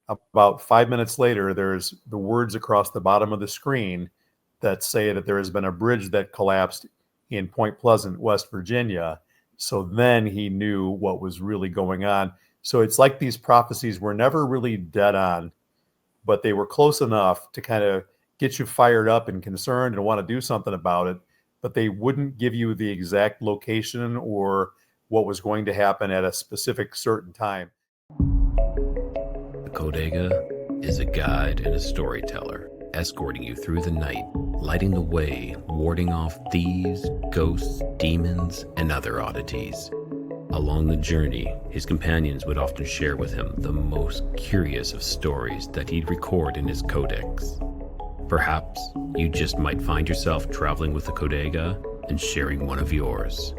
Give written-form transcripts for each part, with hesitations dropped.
About 5 minutes later, there's the words across the bottom of the screen that say that there has been a bridge that collapsed in Point Pleasant, West Virginia. So then he knew what was really going on. So it's like these prophecies were never really dead on, but they were close enough to kind of get you fired up and concerned and want to do something about it. But they wouldn't give you the exact location or what was going to happen at a specific certain time. The Codega is a guide and a storyteller, escorting you through the night, lighting the way, warding off thieves, ghosts, demons, and other oddities. Along the journey, his companions would often share with him the most curious of stories that he'd record in his Codex. Perhaps you just might find yourself traveling with the Codega and sharing one of yours.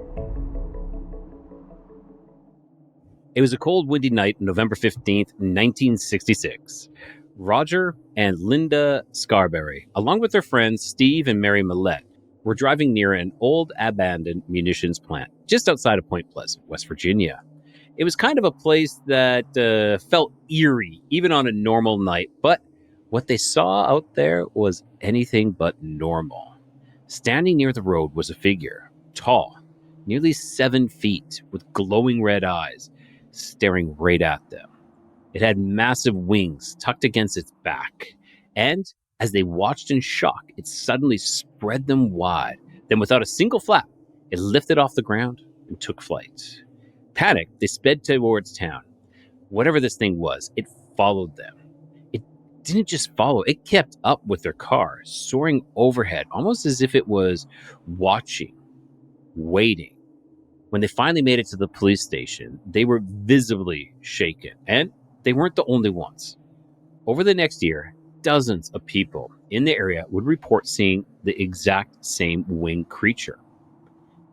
It was a cold, windy night, November 15th, 1966. Roger and Linda Scarberry, along with their friends Steve and Mary Millette, were driving near an old abandoned munitions plant just outside of Point Pleasant, West Virginia. It was kind of a place that felt eerie, even on a normal night, but what they saw out there was anything but normal. Standing near the road was a figure, tall, nearly 7 feet, with glowing red eyes, staring right at them. It had massive wings tucked against its back, and as they watched in shock, it suddenly spread them wide. Then, without a single flap, it lifted off the ground and took flight. Panicked, they sped towards town. Whatever this thing was, it followed them. It didn't just follow, it kept up with their car, soaring overhead, almost as if it was watching, waiting. When they finally made it to the police station, they were visibly shaken, and they weren't the only ones. Over the next year, dozens of people in the area would report seeing the exact same winged creature.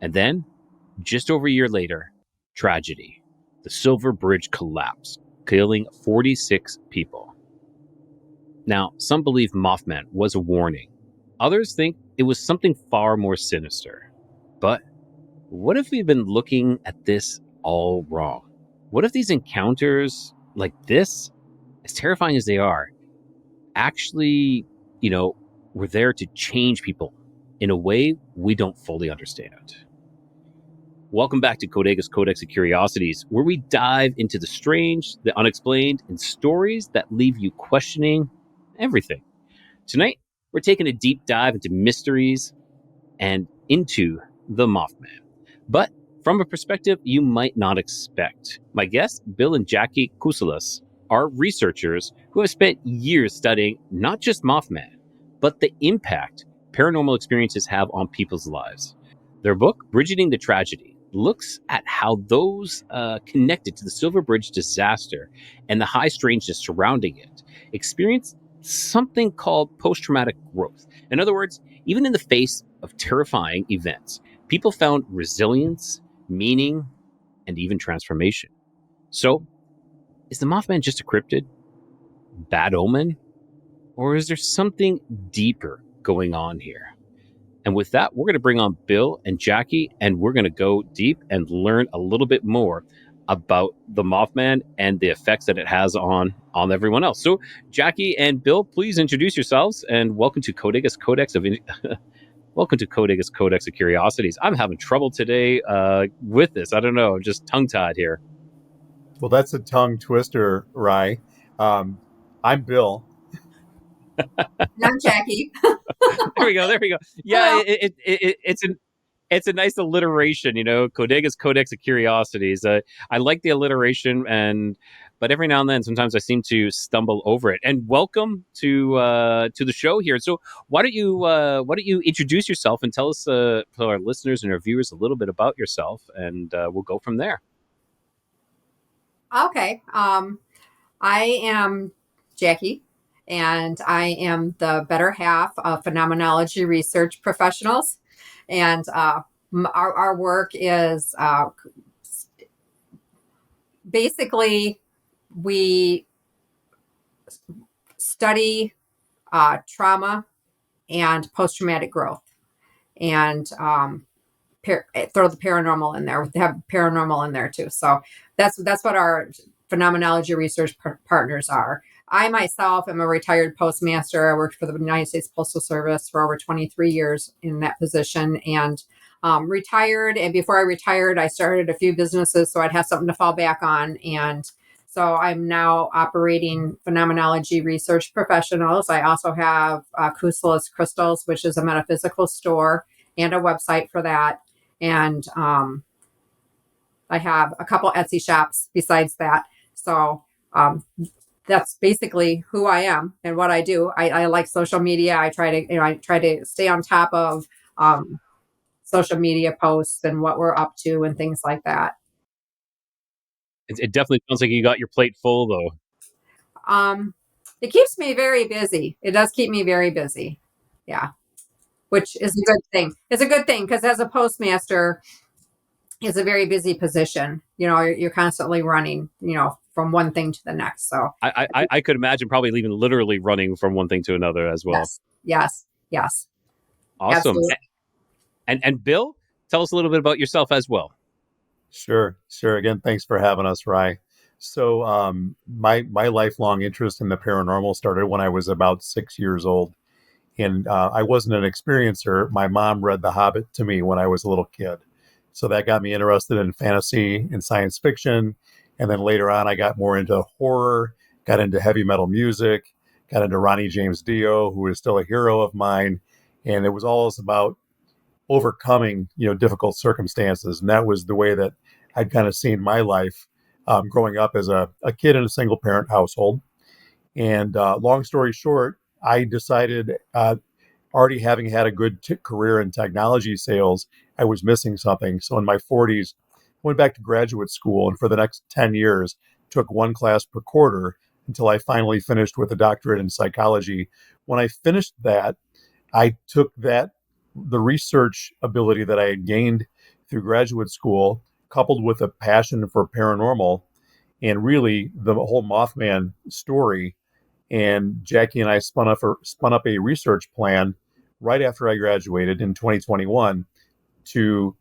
And then, just over a year later, tragedy. The Silver Bridge collapsed, killing 46 people. Now, some believe Mothman was a warning. Others think it was something far more sinister. But what if we've been looking at this all wrong? What if these encounters like this, as terrifying as they are, actually, were there to change people in a way we don't fully understand? Welcome back to Codega's Codex of Curiosities, where we dive into the strange, the unexplained, and stories that leave you questioning everything. Tonight, we're taking a deep dive into mysteries and into the Mothman, but from a perspective you might not expect. My guests, Bill and Jaci Kousoulas, are researchers who have spent years studying not just Mothman, but the impact paranormal experiences have on people's lives. Their book, Bridging the Tragedy, looks at how those connected to the Silver Bridge disaster and the high strangeness surrounding it experience something called post-traumatic growth. In other words, even in the face of terrifying events, people found resilience, meaning, and even transformation. So, is the Mothman just a cryptid? Bad omen? Or is there something deeper going on here? And with that, we're going to bring on Bill and Jaci, and we're going to go deep and learn a little bit more about the Mothman and the effects that it has on everyone else. So, Jaci and Bill, please introduce yourselves, and welcome to Codega's Codex of welcome to Codega's Codex of Curiosities. I'm having trouble today with this. I don't know, I'm just tongue-tied here. Well, that's a tongue twister, Rye. I'm Bill. And I'm Jaci. There we go. Yeah, it's a nice alliteration, Codega's Codex of Curiosities. I like the alliteration, but every now and then, sometimes I seem to stumble over it. And welcome to the show here. So why don't you introduce yourself and tell us, to our listeners and our viewers, a little bit about yourself, and we'll go from there. Okay. I am Jaci, and I am the better half of Phenomenology Research Professionals. And our work is basically we study trauma and post-traumatic growth, and throw the paranormal in there. We have paranormal in there too. So that's what our phenomenology research partners are. I myself am a retired postmaster. I worked for the United States Postal Service for over 23 years in that position, and retired. And before I retired, I started a few businesses so I'd have something to fall back on. And so I'm now operating phenomenology research professionals. I also have Kousoulas Crystals, which is a metaphysical store, and a website for that. And I have a couple Etsy shops besides that. So that's basically who I am and what I do. I like social media. I try to stay on top of social media posts and what we're up to and things like that. It definitely sounds like you got your plate full, though. It keeps me very busy. It does keep me very busy. Yeah, which is a good thing. It's a good thing because as a postmaster, it's a very busy position. You're constantly running, from one thing to the next. So I could imagine probably even literally running from one thing to another as well. Yes. Awesome. Absolutely. And Bill, tell us a little bit about yourself as well. Sure. Again, thanks for having us, Rye. So, my lifelong interest in the paranormal started when I was about 6 years old, and I wasn't an experiencer. My mom read The Hobbit to me when I was a little kid, so that got me interested in fantasy and science fiction. And then later on, I got more into horror, got into heavy metal music, got into Ronnie James Dio, who is still a hero of mine, and it was all about overcoming difficult circumstances, and that was the way that I'd kind of seen my life growing up as a kid in a single parent household. And long story short, I decided, already having had a good career in technology sales, I was missing something. So in my 40s, I went back to graduate school, and for the next 10 years took one class per quarter until I finally finished with a doctorate in psychology. When I finished that, I took the research ability that I had gained through graduate school, coupled with a passion for paranormal and really the whole Mothman story. And Jackie and I spun up a research plan right after I graduated in 2021 to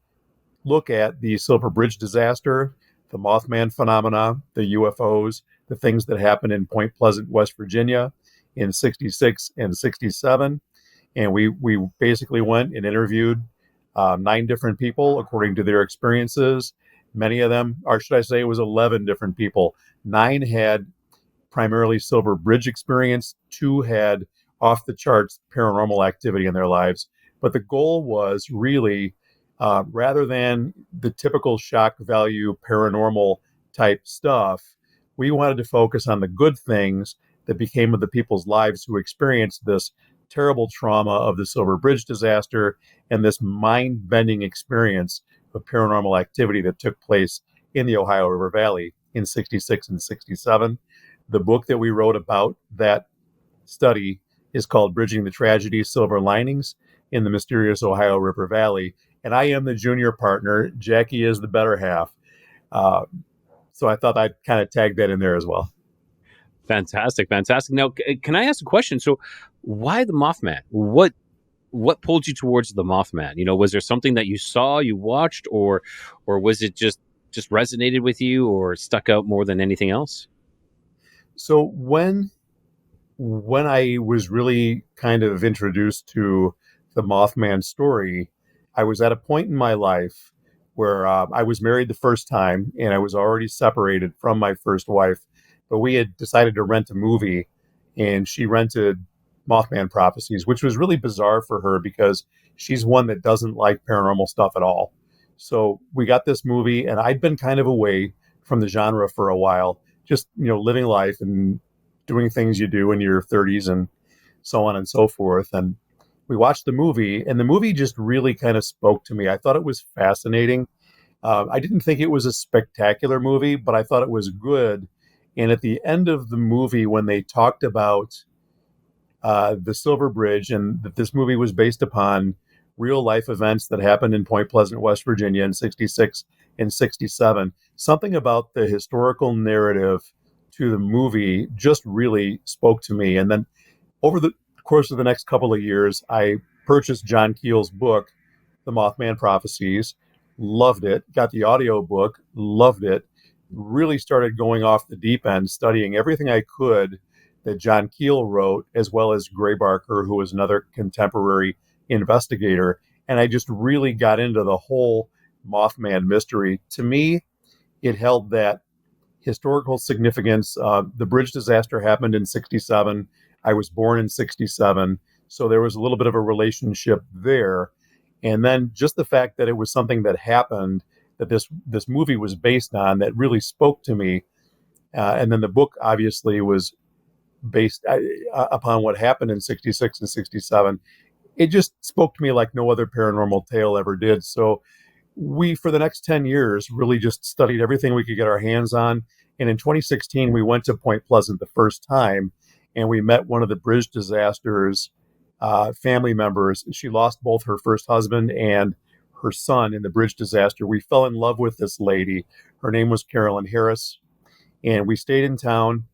look at the Silver Bridge disaster, the Mothman phenomena, the UFOs, the things that happened in Point Pleasant, West Virginia in 66 and 67. And we basically went and interviewed 9 different people according to their experiences. Many of them, or should I say, it was 11 different people. 9 had primarily Silver Bridge experience. 2 had off the charts paranormal activity in their lives. But the goal was really, rather than the typical shock value paranormal type stuff, we wanted to focus on the good things that became of the people's lives who experienced this terrible trauma of the Silver Bridge disaster and this mind-bending experience of paranormal activity that took place in the Ohio River Valley in 66 and 67. The book that we wrote about that study is called Bridging the Tragedy, Silver Linings in the Mysterious Ohio River Valley. And I am the junior partner. Jackie is the better half. So I thought I'd kind of tag that in there as well. Fantastic. Now, can I ask a question? So, why the Mothman? What pulled you towards the Mothman? Was there something that you saw, you watched, or was it just resonated with you, or stuck out more than anything else? So when I was really kind of introduced to the Mothman story, I was at a point in my life where I was married the first time and I was already separated from my first wife, but we had decided to rent a movie and she rented Mothman Prophecies, which was really bizarre for her because she's one that doesn't like paranormal stuff at all. So we got this movie and I'd been kind of away from the genre for a while, just, living life and doing things you do in your 30s and so on and so forth. And we watched the movie, and the movie just really kind of spoke to me. I thought it was fascinating. I didn't think it was a spectacular movie, but I thought it was good. And at the end of the movie, when they talked about the Silver Bridge and that this movie was based upon real life events that happened in Point Pleasant, West Virginia in 66 and 67, something about the historical narrative to the movie just really spoke to me. And then over the course of the next couple of years, I purchased John Keel's book, The Mothman Prophecies, loved it, got the audio book, loved it, really started going off the deep end, studying everything I could that John Keel wrote, as well as Gray Barker, who was another contemporary investigator. And I just really got into the whole Mothman mystery. To me, it held that historical significance. The bridge disaster happened in 67. I was born in 67. So there was a little bit of a relationship there. And then just the fact that it was something that happened, that this movie was based on, that really spoke to me. And then the book obviously was based upon what happened in 66 and 67. It just spoke to me like no other paranormal tale ever did. So we, for the next 10 years, really just studied everything we could get our hands on. And in 2016, we went to Point Pleasant the first time, and we met one of the bridge disasters family members. She lost both her first husband and her son in the bridge disaster. We fell in love with this lady. Her name was Carolyn Harris, and we stayed in town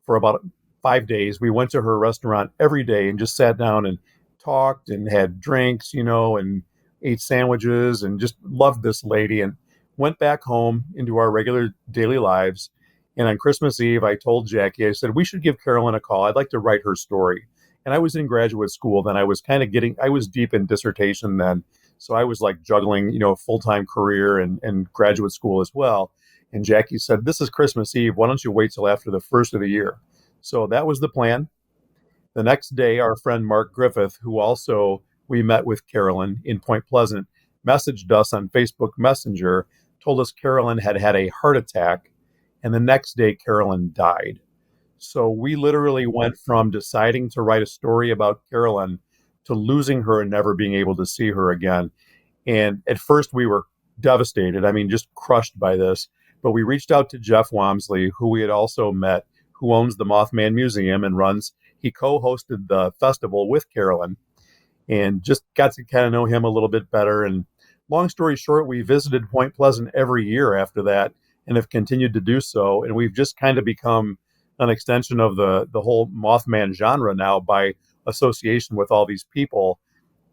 for about 5 days. We went to her restaurant every day and just sat down and talked and had drinks, and ate sandwiches and just loved this lady, and went back home into our regular daily lives. And on Christmas Eve, I told Jackie, I said, we should give Carolyn a call. I'd like to write her story. And I was in graduate school then. I was I was deep in dissertation then. So I was like juggling, a full-time career and graduate school as well. And Jackie said, this is Christmas Eve. Why don't you wait till after the first of the year? So that was the plan. The next day, our friend Mark Griffith, who also we met with Carolyn in Point Pleasant, messaged us on Facebook Messenger, told us Carolyn had had a heart attack, and the next day Carolyn died. So we literally went from deciding to write a story about Carolyn to losing her and never being able to see her again. And at first we were devastated. I mean, just crushed by this. But we reached out to Jeff Wamsley, who we had also met, who owns the Mothman Museum and he co-hosted the festival with Carolyn, and just got to kind of know him a little bit better. And long story short, we visited Point Pleasant every year after that and have continued to do so. And we've just kind of become an extension of the whole Mothman genre now by association with all these people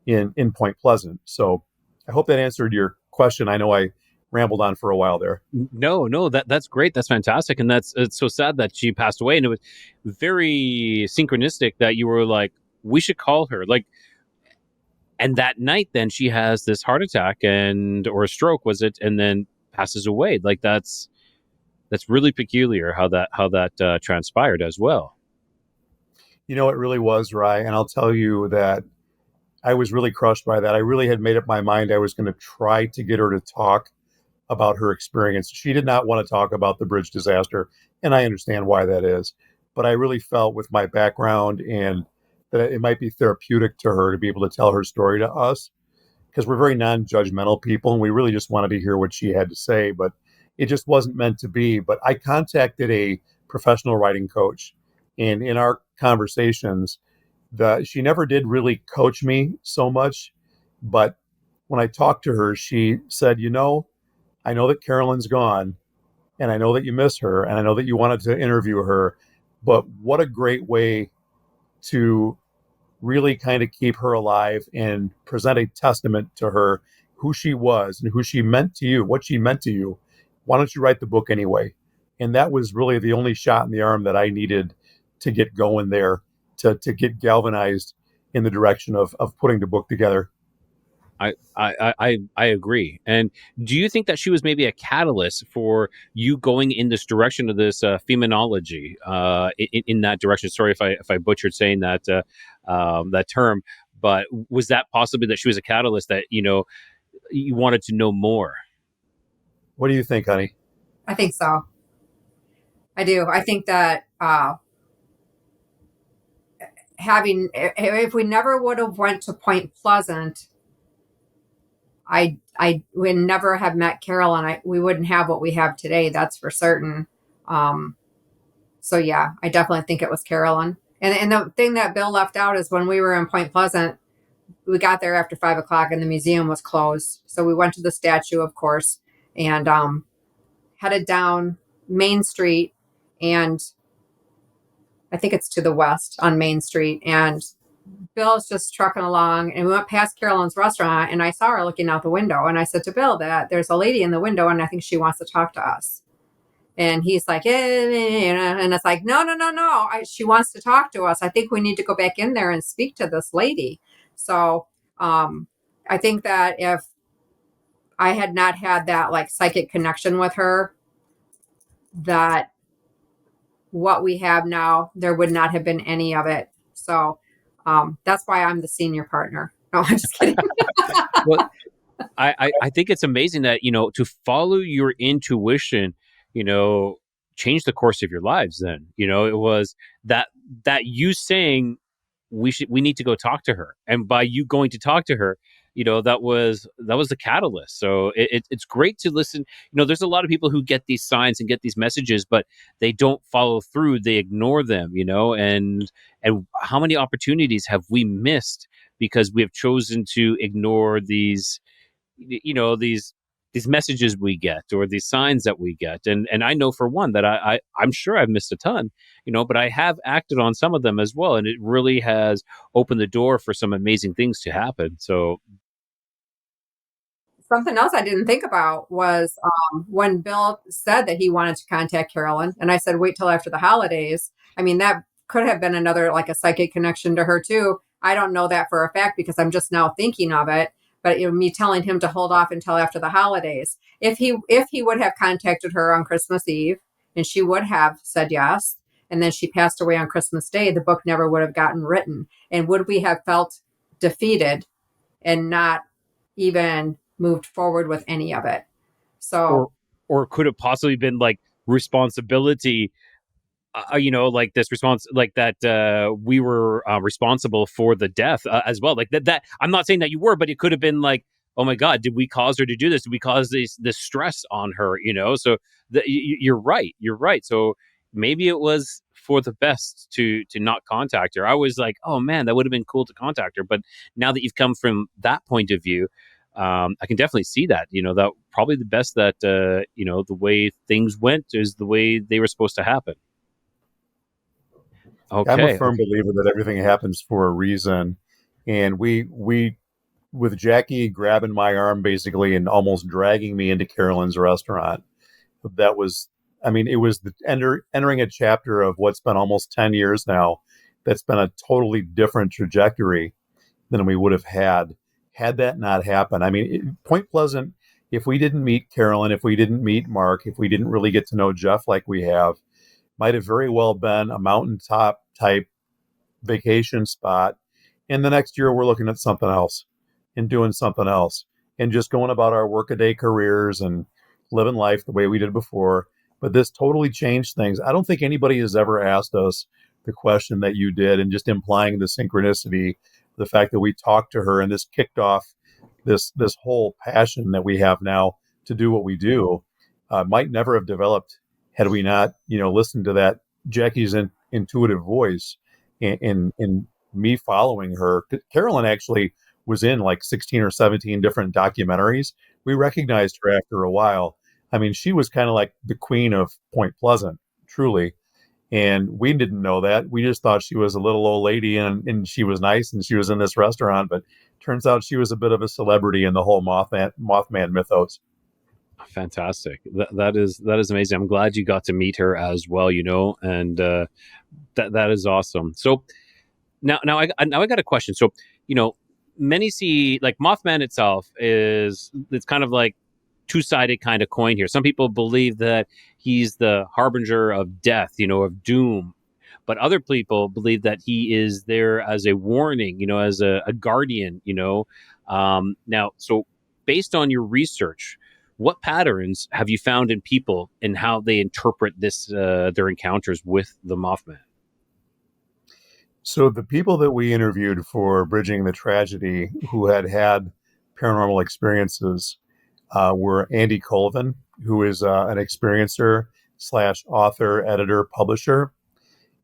in Point Pleasant. So I hope that answered your question. I know I rambled on for a while there. No, that's great. That's fantastic. And it's so sad that she passed away. And it was very synchronistic that you were like, we should call her. Like, and that night then she has this heart attack or a stroke, was it? And then passes away. Like that's really peculiar how that transpired as well. It really was, Rye. And I'll tell you that I was really crushed by that. I really had made up my mind I was going to try to get her to talk about her experience. She did not want to talk about the bridge disaster, and I understand why that is. But I really felt with my background and that it might be therapeutic to her to be able to tell her story to us, because we're very non-judgmental people, and we really just wanted to hear what she had to say, but it just wasn't meant to be. But I contacted a professional writing coach, and in our conversations, she never did really coach me so much, but when I talked to her, she said, I know that Carolyn's gone, and I know that you miss her, and I know that you wanted to interview her, but what a great way to really kind of keep her alive and present a testament to her, who she was and who she meant to you, what she meant to you. Why don't you write the book anyway? And that was really the only shot in the arm that I needed to get going there, to get galvanized in the direction of putting the book together. I agree. And do you think that she was maybe a catalyst for you going in this direction of this feminology, in that direction? Sorry if I butchered saying that that term, but was that possibly that she was a catalyst that you wanted to know more? What do you think, honey? I think so. I do. I think that if we never would have went to Point Pleasant, I would never have met Carolyn. We wouldn't have what we have today. That's for certain. So yeah, I definitely think it was Carolyn. And the thing that Bill left out is when we were in Point Pleasant, we got there after 5:00 and the museum was closed. So we went to the statue, of course, and headed down Main Street, and I think it's to the west on Main Street. And Bill's just trucking along, and we went past Carolyn's restaurant, and I saw her looking out the window, and I said to Bill that there's a lady in the window, and I think she wants to talk to us. And he's like, and it's like, no, no, no, no. She wants to talk to us. I think we need to go back in there and speak to this lady. So I think that if I had not had that like psychic connection with her, that what we have now, there would not have been any of it. So that's why I'm the senior partner. No, I'm just kidding. Well, I think it's amazing that, to follow your intuition, change the course of your lives. Then, it was that you saying we need to go talk to her, and by you going to talk to her, that was the catalyst. So it's great to listen. There's a lot of people who get these signs and get these messages, but they don't follow through. They ignore them, and how many opportunities have we missed because we have chosen to ignore these messages we get, or these signs that we get. And I know for one that I'm sure I've missed a ton, but I have acted on some of them as well, and it really has opened the door for some amazing things to happen. So Something else I didn't think about was when Bill said that he wanted to contact Carolyn, and I said, wait till after the holidays. I mean, that could have been another like a psychic connection to her too. I don't know that for a fact because I'm just now thinking of it. But me telling him to hold off until after the holidays. If he would have contacted her on Christmas Eve, and she would have said yes, and then she passed away on Christmas Day, the book never would have gotten written. And would we have felt defeated and not even moved forward with any of it? or So or could it possibly been like responsibility, like this response, like that we were responsible for the death as well. Like that. I'm not saying that you were, but it could have been like, oh my God, did we cause her to do this? Did we cause this stress on her? So you're right. You're right. So maybe it was for the best to not contact her. I was like, oh man, that would have been cool to contact her. But now that you've come from that point of view, I can definitely see that. That probably the best that the way things went is the way they were supposed to happen. I'm a Okay. firm believer that everything happens for a reason. And we with Jackie grabbing my arm basically and almost dragging me into Carolyn's restaurant, that was, I mean, it was entering a chapter of what's been almost 10 years now. That's been a totally different trajectory than we would have had that not happen. I mean, Point Pleasant, if we didn't meet Carolyn, if we didn't meet Mark, if we didn't really get to know Jeff like we have, might have very well been a mountaintop type vacation spot. And the next year, we're looking at something else and doing something else and just going about our workaday careers and living life the way we did before. But this totally changed things. I don't think anybody has ever asked us the question that you did, and just implying the synchronicity, the fact that we talked to her and this kicked off this whole passion that we have now to do what we do, might never have developed had we not, listened to that Jackie's intuitive voice and me following her. Carolyn actually was in like 16 or 17 different documentaries. We recognized her after a while. I mean, she was kind of like the queen of Point Pleasant, truly. And we didn't know that. We just thought she was a little old lady and she was nice and she was in this restaurant. But turns out she was a bit of a celebrity in the whole Mothman mythos. Fantastic. That is amazing. I'm glad you got to meet her as well, and that is awesome. So now I got a question. So, many see like Mothman itself it's kind of like two-sided kind of coin here. Some people believe that he's the harbinger of death, of doom. But other people believe that he is there as a warning, as a guardian, Now, so based on your research, what patterns have you found in people and how they interpret their encounters with the Mothman? So the people that we interviewed for Bridging the Tragedy who had paranormal experiences were Andy Colvin, who is an experiencer slash author, editor, publisher,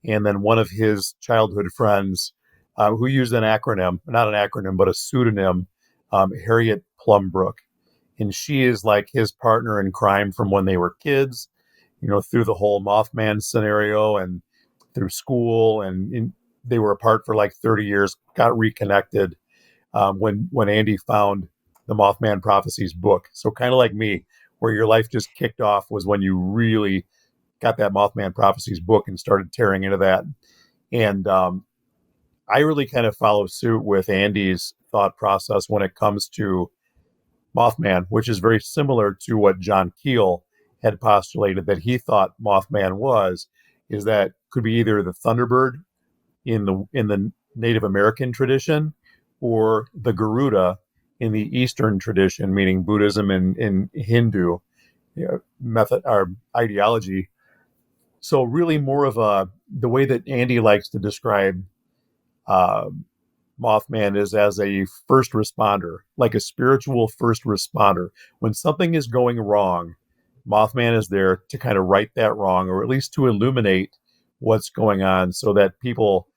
and then one of his childhood friends who used an acronym, not an acronym, but a pseudonym, Harriet Plumbrook. And she is like his partner in crime from when they were kids, through the whole Mothman scenario and through school. And they were apart for like 30 years, got reconnected when Andy found the Mothman Prophecies book. So kind of like me, where your life just kicked off was when you really got that Mothman Prophecies book and started tearing into that. And I really kind of follow suit with Andy's thought process when it comes to Mothman, which is very similar to what John Keel had postulated that he thought Mothman was, is that could be either the Thunderbird in the Native American tradition or the Garuda in the Eastern tradition, meaning Buddhism and Hindu method or ideology. So really more of the way that Andy likes to describe uh, Mothman is as a first responder, like a spiritual first responder. When something is going wrong, Mothman is there to kind of right that wrong, or at least to illuminate what's going on so that people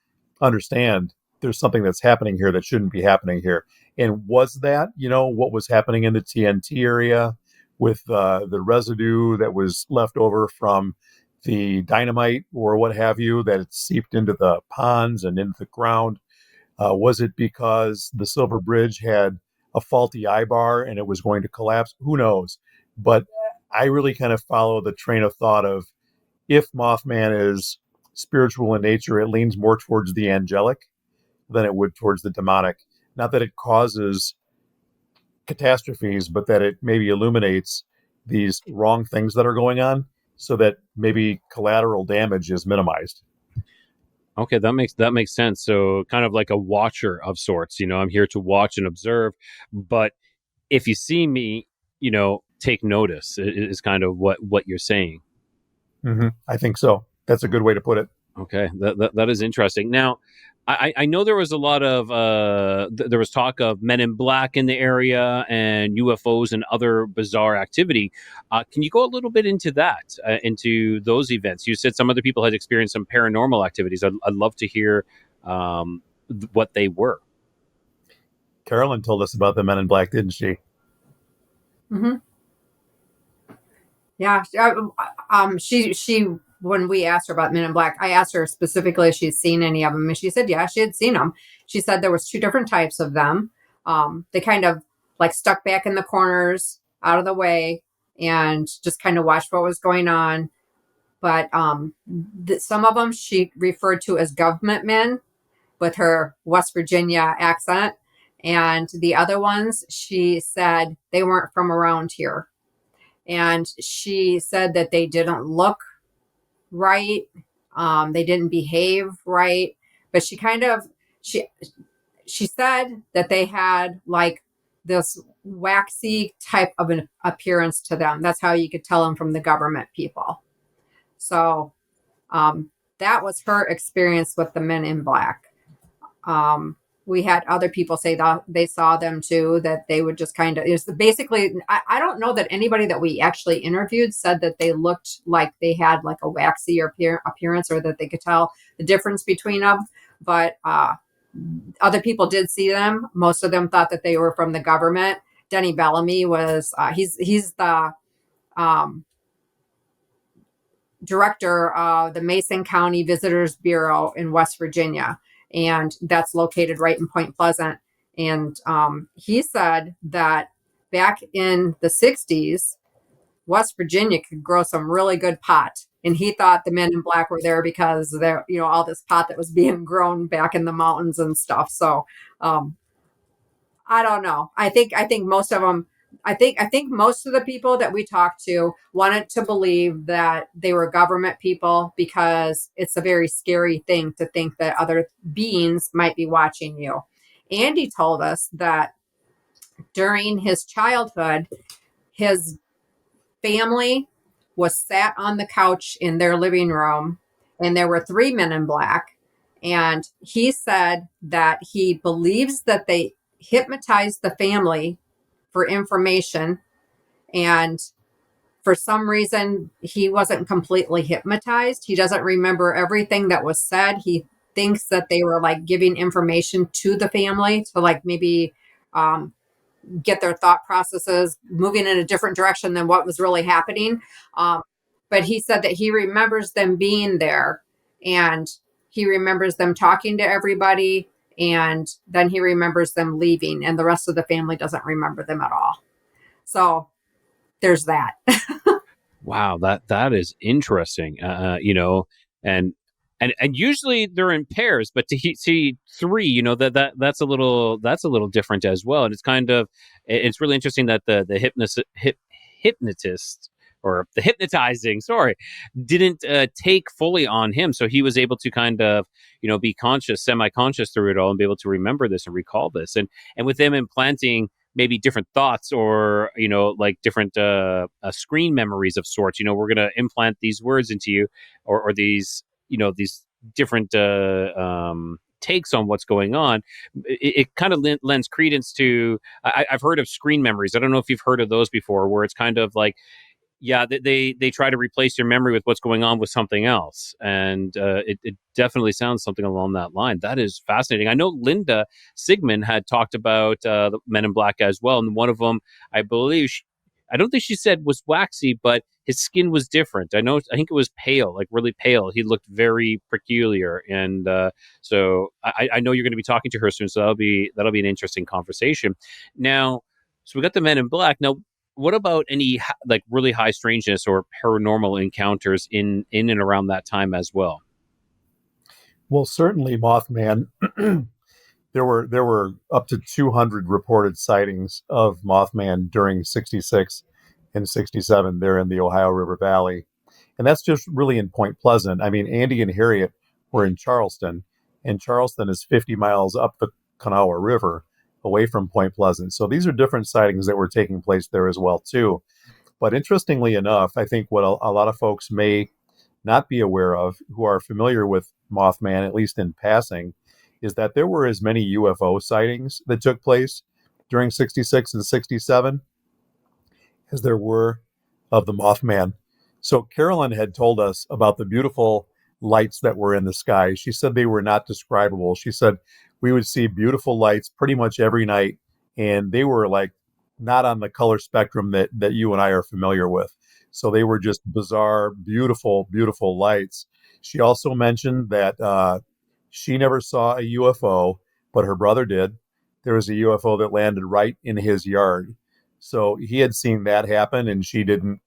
understand there's something that's happening here that shouldn't be happening here. And was that, what was happening in the TNT area with the residue that was left over from the dynamite or what have you, that it seeped into the ponds and into the ground? Was it because the Silver Bridge had a faulty eye bar and it was going to collapse? Who knows? But I really kind of follow the train of thought of if Mothman is spiritual in nature, it leans more towards the angelic than it would towards the demonic. Not that it causes catastrophes, but that it maybe illuminates these wrong things that are going on so that maybe collateral damage is minimized. Okay, that makes sense. So kind of like a watcher of sorts. I'm here to watch and observe, but if you see me, take notice is kind of what you're saying. I think so. That's a good way to put it. Okay, that is interesting. Now, I know there was a lot of there was talk of men in black in the area and UFOs and other bizarre activity. Can you go a little bit into that, into those events? You said some other people had experienced some paranormal activities. I'd love to hear what they were. Carolyn told us about the Men in Black, didn't she? Mm-hmm. Yeah. She when we asked her about Men in Black, I asked her specifically if she'd seen any of them, and she said, yeah, she had seen them. She said there was two different types of them. They kind of like stuck back in the corners, out of the way, and just kind of watched what was going on. But some of them she referred to as government men with her West Virginia accent, and the other ones she said they weren't from around here. And she said that they didn't look right. They didn't behave right. But she she said that they had like this waxy type of an appearance to them. That's how you could tell them from the government people. So that was her experience with the Men in Black. We had other people say that they saw them too, that they would just kind of, it's basically, I don't know that anybody that we actually interviewed said that they looked like they had like a waxy appearance or that they could tell the difference between them. But other people did see them. Most of them thought that they were from the government. Denny Bellamy was, he's the director of the Mason County Visitors Bureau in West Virginia, and that's located right in Point Pleasant. And he said that back in the 60s, West Virginia could grow some really good pot. And he thought the Men in Black were there because they're, all this pot that was being grown back in the mountains and stuff. So I don't know. I think most of them, I think most of the people that we talked to wanted to believe that they were government people because it's a very scary thing to think that other beings might be watching you. Andy told us that during his childhood, his family was sat on the couch in their living room and there were three Men in Black. And he said that he believes that they hypnotized the family for information. And for some reason, he wasn't completely hypnotized. He doesn't remember everything that was said. He thinks that they were like giving information to the family to like maybe get their thought processes moving in a different direction than what was really happening. But he said that he remembers them being there and he remembers them talking to everybody. And then he remembers them leaving, and the rest of the family doesn't remember them at all. So there's that. Wow, that is interesting. And and usually they're in pairs, but to see three, that's a little different as well. And it's kind of it's really interesting that the hypnotist or the hypnotizing, sorry, didn't take fully on him, so he was able to kind of be conscious, semi-conscious through it all, and be able to remember this and recall this, and with them implanting maybe different thoughts or like different screen memories of sorts. We're going to implant these words into you, or these different takes on what's going on. It kind of lends credence to I've heard of screen memories. I don't know if you've heard of those before, where it's kind of like, yeah, they try to replace your memory with what's going on with something else, and it definitely sounds something along that line. That is fascinating. I know Linda Sigmund had talked about the Men in Black as well, and one of them, I believe, I don't think she said was waxy, but his skin was different. I think it was pale, like really pale. He looked very peculiar, and so I know you're going to be talking to her soon, so that'll be an interesting conversation. Now, so we got the Men in Black. Now, what about any like really high strangeness or paranormal encounters in and around that time as well? Well, certainly Mothman. There were up to 200 reported sightings of Mothman during 66 and 67 there in the Ohio River Valley. And that's just really in Point Pleasant. I mean, Andy and Harriet were in Charleston, and Charleston is 50 miles up the Kanawha River away from Point Pleasant. So these are different sightings that were taking place there as well, too. But interestingly enough, I think what a lot of folks may not be aware of who are familiar with Mothman, at least in passing, is that there were as many UFO sightings that took place during 66 and 67 as there were of the Mothman. So Carolyn had told us about the beautiful lights that were in the sky. She said they were not describable. She said we would see beautiful lights pretty much every night, and they were like not on the color spectrum that you and I are familiar with. So they were just bizarre, beautiful, beautiful lights. She also mentioned that she never saw a UFO, but her brother did. There was a UFO that landed right in his yard. So he had seen that happen, and she didn't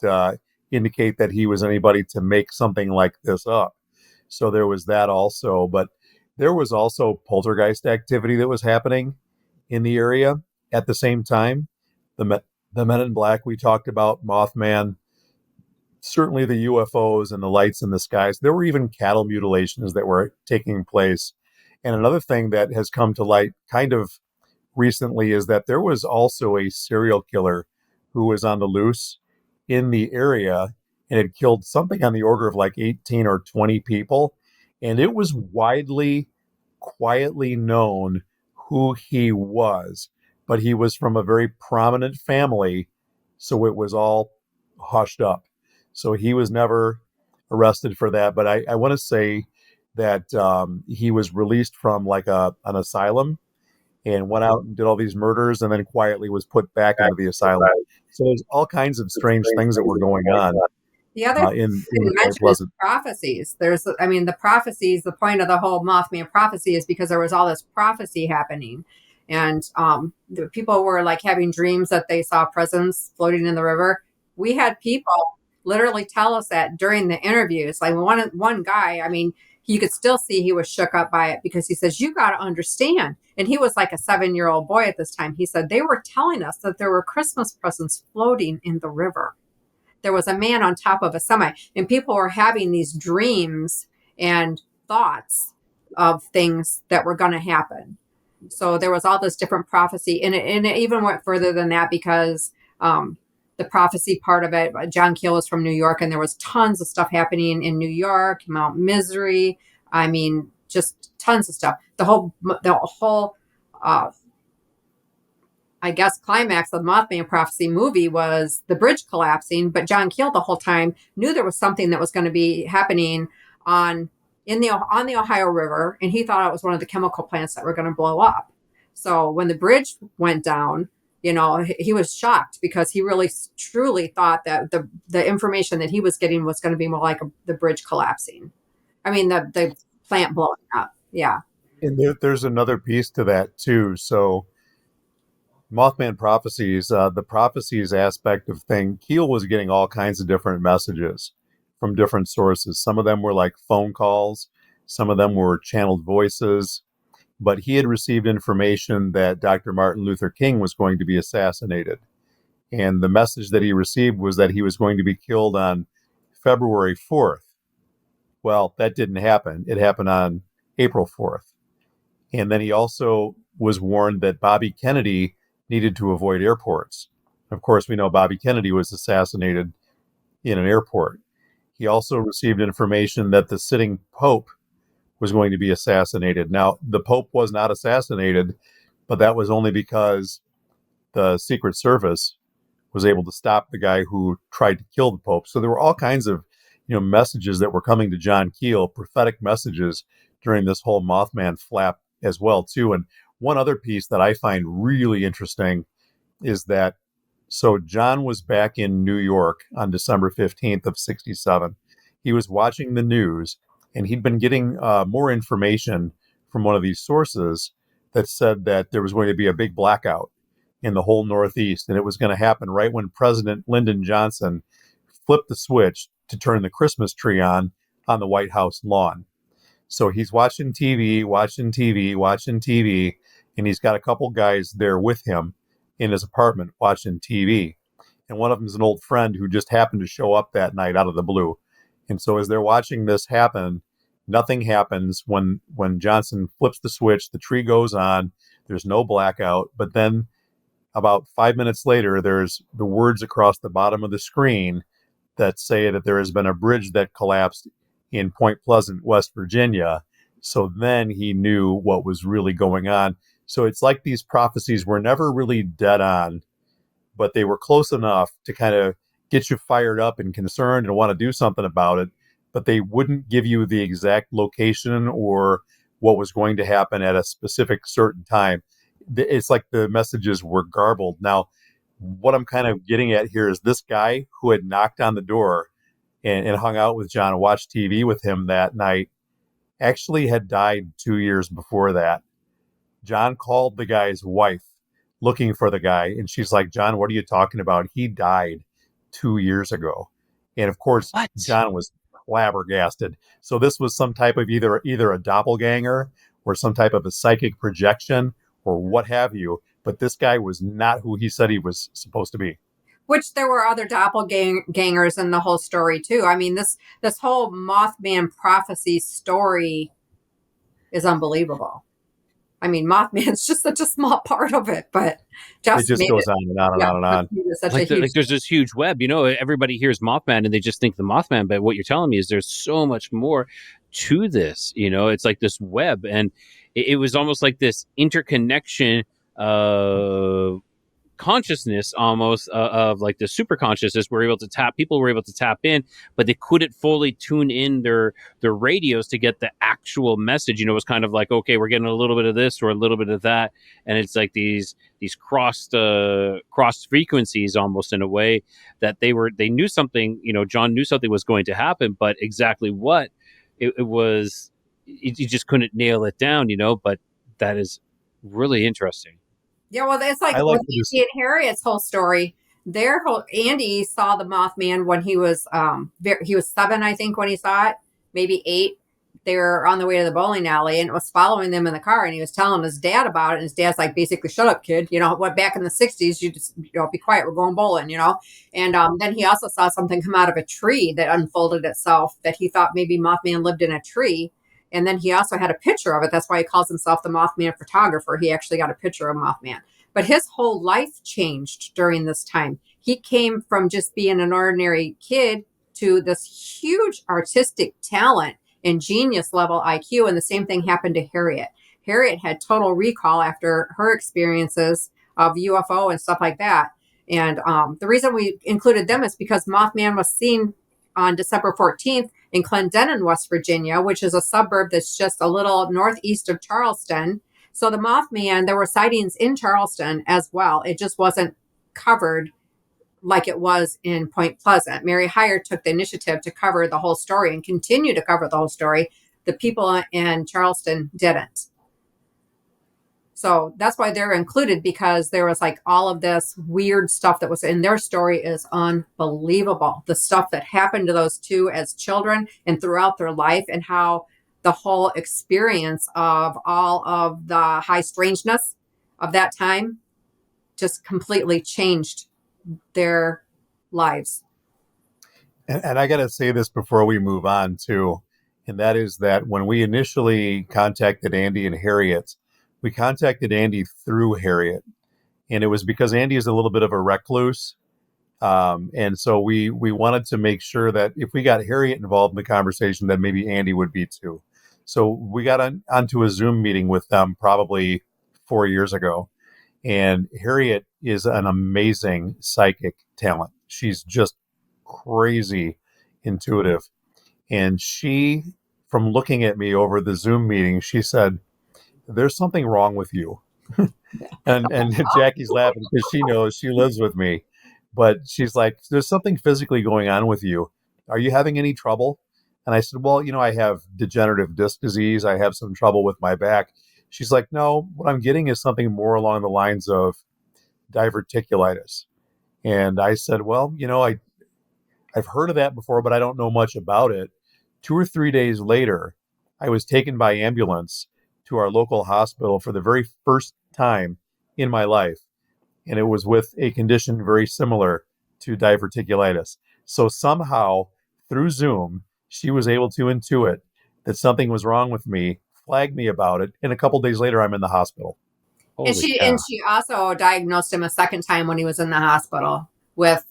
indicate that he was anybody to make something like this up. So there was that also. But there was also poltergeist activity that was happening in the area at the same time. The Men in Black we talked about, Mothman, certainly the UFOs and the lights in the skies. There were even cattle mutilations that were taking place. And another thing that has come to light kind of recently is that there was also a serial killer who was on the loose in the area and had killed something on the order of like 18 or 20 people. And it was widely, quietly known who he was, but he was from a very prominent family. So it was all hushed up. So he was never arrested for that. But I want to say that he was released from like an asylum and went out and did all these murders and then quietly was put back into the asylum. So there's all kinds of strange things that were going on The other thing in you Point mentioned is Pleasant. prophecies. The prophecies, the point of the whole Mothman prophecy is because there was all this prophecy happening. And the people were like having dreams that they saw presence floating in the river. We had people literally tell us that during the interviews. Like one guy, I mean, you could still see he was shook up by it because he says, "You got to understand." And he was like a 7-year-old boy at this time. He said they were telling us that there were Christmas presents floating in the river. There was a man on top of a semi, and people were having these dreams and thoughts of things that were going to happen. So there was all this different prophecy, and it even went further than that because the prophecy part of it, John Keel was from New York, and there was tons of stuff happening in New York, Mount Misery. I mean, just tons of stuff. The whole I guess, climax of the Mothman prophecy movie was the bridge collapsing, but John Keel the whole time knew there was something that was going to be happening on the Ohio River, and he thought it was one of the chemical plants that were going to blow up. So when the bridge went down, he was shocked because he really truly thought that the information that he was getting was going to be more like the bridge collapsing. I mean, the plant blowing up. Yeah. And there's another piece to that too. So Mothman prophecies, the prophecies aspect of thing, Keel was getting all kinds of different messages from different sources. Some of them were like phone calls, some of them were channeled voices, but he had received information that Dr. Martin Luther King was going to be assassinated. And the message that he received was that he was going to be killed on February 4th. Well, that didn't happen. It happened on April 4th. And then he also was warned that Bobby Kennedy needed to avoid airports. Of course, we know Bobby Kennedy was assassinated in an airport. He also received information that the sitting Pope was going to be assassinated. Now, the Pope was not assassinated, but that was only because the Secret Service was able to stop the guy who tried to kill the Pope. So there were all kinds of, messages that were coming to John Keel, prophetic messages during this whole Mothman flap as well too. And one other piece that I find really interesting is that so John was back in New York on December 15th of 67. He was watching the news and he'd been getting more information from one of these sources that said that there was going to be a big blackout in the whole Northeast, and it was going to happen right when President Lyndon Johnson flipped the switch to turn the Christmas tree on the White House lawn. So he's watching TV, watching TV, watching TV, and he's got a couple guys there with him in his apartment watching TV. And one of them is an old friend who just happened to show up that night out of the blue. And so as they're watching this happen, nothing happens. When Johnson flips the switch, the tree goes on, there's no blackout, but then about 5 minutes later, there's the words across the bottom of the screen that say that there has been a bridge that collapsed in Point Pleasant, West Virginia. So then he knew what was really going on. So it's like these prophecies were never really dead on, but they were close enough to kind of get you fired up and concerned and want to do something about it. But they wouldn't give you the exact location or what was going to happen at a specific certain time. It's like the messages were garbled. Now, what I'm kind of getting at here is this guy who had knocked on the door and hung out with John and watched TV with him that night actually had died 2 years before that. John called the guy's wife looking for the guy, and she's like, John, what are you talking about? He died 2 years ago. And of course, What? John was flabbergasted. So this was some type of either a doppelganger or some type of a psychic projection or what have you. But this guy was not who he said he was supposed to be. Which there were other doppelgangers in the whole story too. I mean, this whole Mothman prophecy story is unbelievable. I mean, Mothman's just such a small part of it, but It just goes on and on and on and on. Such a huge. There's this huge web. Everybody hears Mothman and they just think the Mothman, but what you're telling me is there's so much more to this. It's like this web, and it was almost like this interconnection of consciousness, almost of like the super consciousness. People were able to tap in, but they couldn't fully tune in their radios to get the actual message. It was kind of like, okay, we're getting a little bit of this or a little bit of that, and it's like these crossed frequencies almost, in a way that they knew something. John knew something was going to happen, but exactly what it was, you just couldn't nail it down. But that is really interesting. Yeah, well, it's like I like with to just Andy and Harriet's whole story. Andy saw the Mothman when he was 7, I think, when he saw it, maybe 8. They were on the way to the bowling alley, and it was following them in the car. And he was telling his dad about it, and his dad's like, basically, "Shut up, kid. What? Back in the '60s, you just be quiet. We're going bowling." And then he also saw something come out of a tree that unfolded itself. That he thought maybe Mothman lived in a tree. And then he also had a picture of it. That's why he calls himself the Mothman photographer. He actually got a picture of Mothman. But his whole life changed during this time. He came from just being an ordinary kid to this huge artistic talent and genius level IQ. And the same thing happened to Harriet. Harriet had total recall after her experiences of UFO and stuff like that. And the reason we included them is because Mothman was seen on December 14th in Clendenin, West Virginia, which is a suburb that's just a little northeast of Charleston. So the Mothman, there were sightings in Charleston as well. It just wasn't covered like it was in Point Pleasant. Mary Hyre took the initiative to cover the whole story and continue to cover the whole story. The people in Charleston didn't. So that's why they're included, because there was like all of this weird stuff that was in their story is unbelievable. The stuff that happened to those two as children and throughout their life, and how the whole experience of all of the high strangeness of that time just completely changed their lives. And I got to say this before we move on, too. And that is that when we initially contacted Andy and Harriet, we contacted Andy through Harriet. And it was because Andy is a little bit of a recluse. And so we wanted to make sure that if we got Harriet involved in the conversation, then maybe Andy would be too. So we got onto a Zoom meeting with them probably 4 years ago. And Harriet is an amazing psychic talent. She's just crazy intuitive. And she, from looking at me over the Zoom meeting, she said, "There's something wrong with you." And Jackie's laughing because she knows, she lives with me. But she's like, "There's something physically going on with you. Are you having any trouble?" And I said, "Well, I have degenerative disc disease. I have some trouble with my back." She's like, "No, what I'm getting is something more along the lines of diverticulitis." And I said, "Well, I've heard of that before, but I don't know much about it." 2 or 3 days later, I was taken by ambulance to our local hospital for the very first time in my life. And it was with a condition very similar to diverticulitis. So somehow, through Zoom, she was able to intuit that something was wrong with me, flag me about it, and a couple days later, I'm in the hospital. And Holy she cow. and she also diagnosed him a second time when he was in the hospital with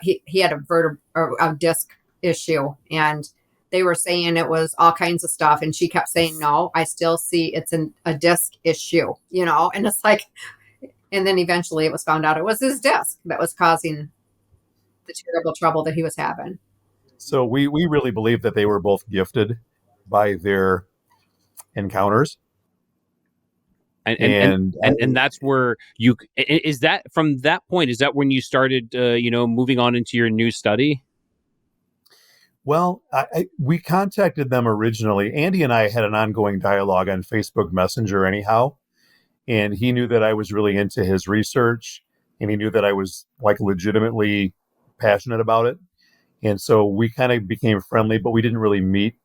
he had a disc issue, and they were saying it was all kinds of stuff, and she kept saying, "No, I still see it's a disc issue," and it's like, and then eventually it was found out it was his disc that was causing the terrible trouble that he was having. So we really believe that they were both gifted by their encounters. and and and And and that's where is that from that point, is that when you started moving on into your new study? well, we contacted them originally. Andy and I had an ongoing dialogue on Facebook Messenger anyhow. And he knew that I was really into his research, and he knew that I was like legitimately passionate about it. And so we kind of became friendly, but we didn't really meet,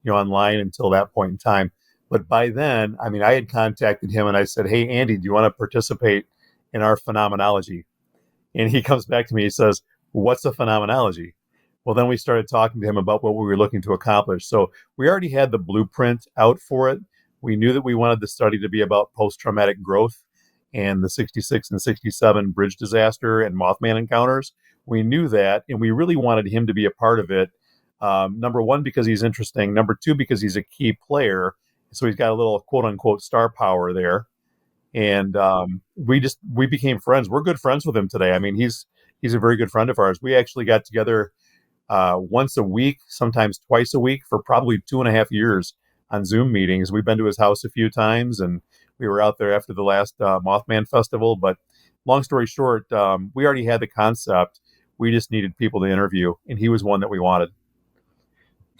online until that point in time. But by then, I mean, I had contacted him and I said, "Hey, Andy, do you want to participate in our phenomenology?" And he comes back to me, he says, "What's a phenomenology?" Well, then we started talking to him about what we were looking to accomplish. So we already had the blueprint out for it. We knew that we wanted the study to be about post-traumatic growth and the 66 and 67 bridge disaster and Mothman encounters. We knew that, and we really wanted him to be a part of it. Number one, because he's interesting. Number two, because he's a key player. So he's got a little quote unquote star power there. And we became friends. We're good friends with him today. I mean, he's a very good friend of ours. We actually got together once a week, sometimes twice a week, for probably 2.5 years on Zoom meetings. We've been to his house a few times, and we were out there after the last Mothman festival. But long story short, we already had the concept. We just needed people to interview, and he was one that we wanted.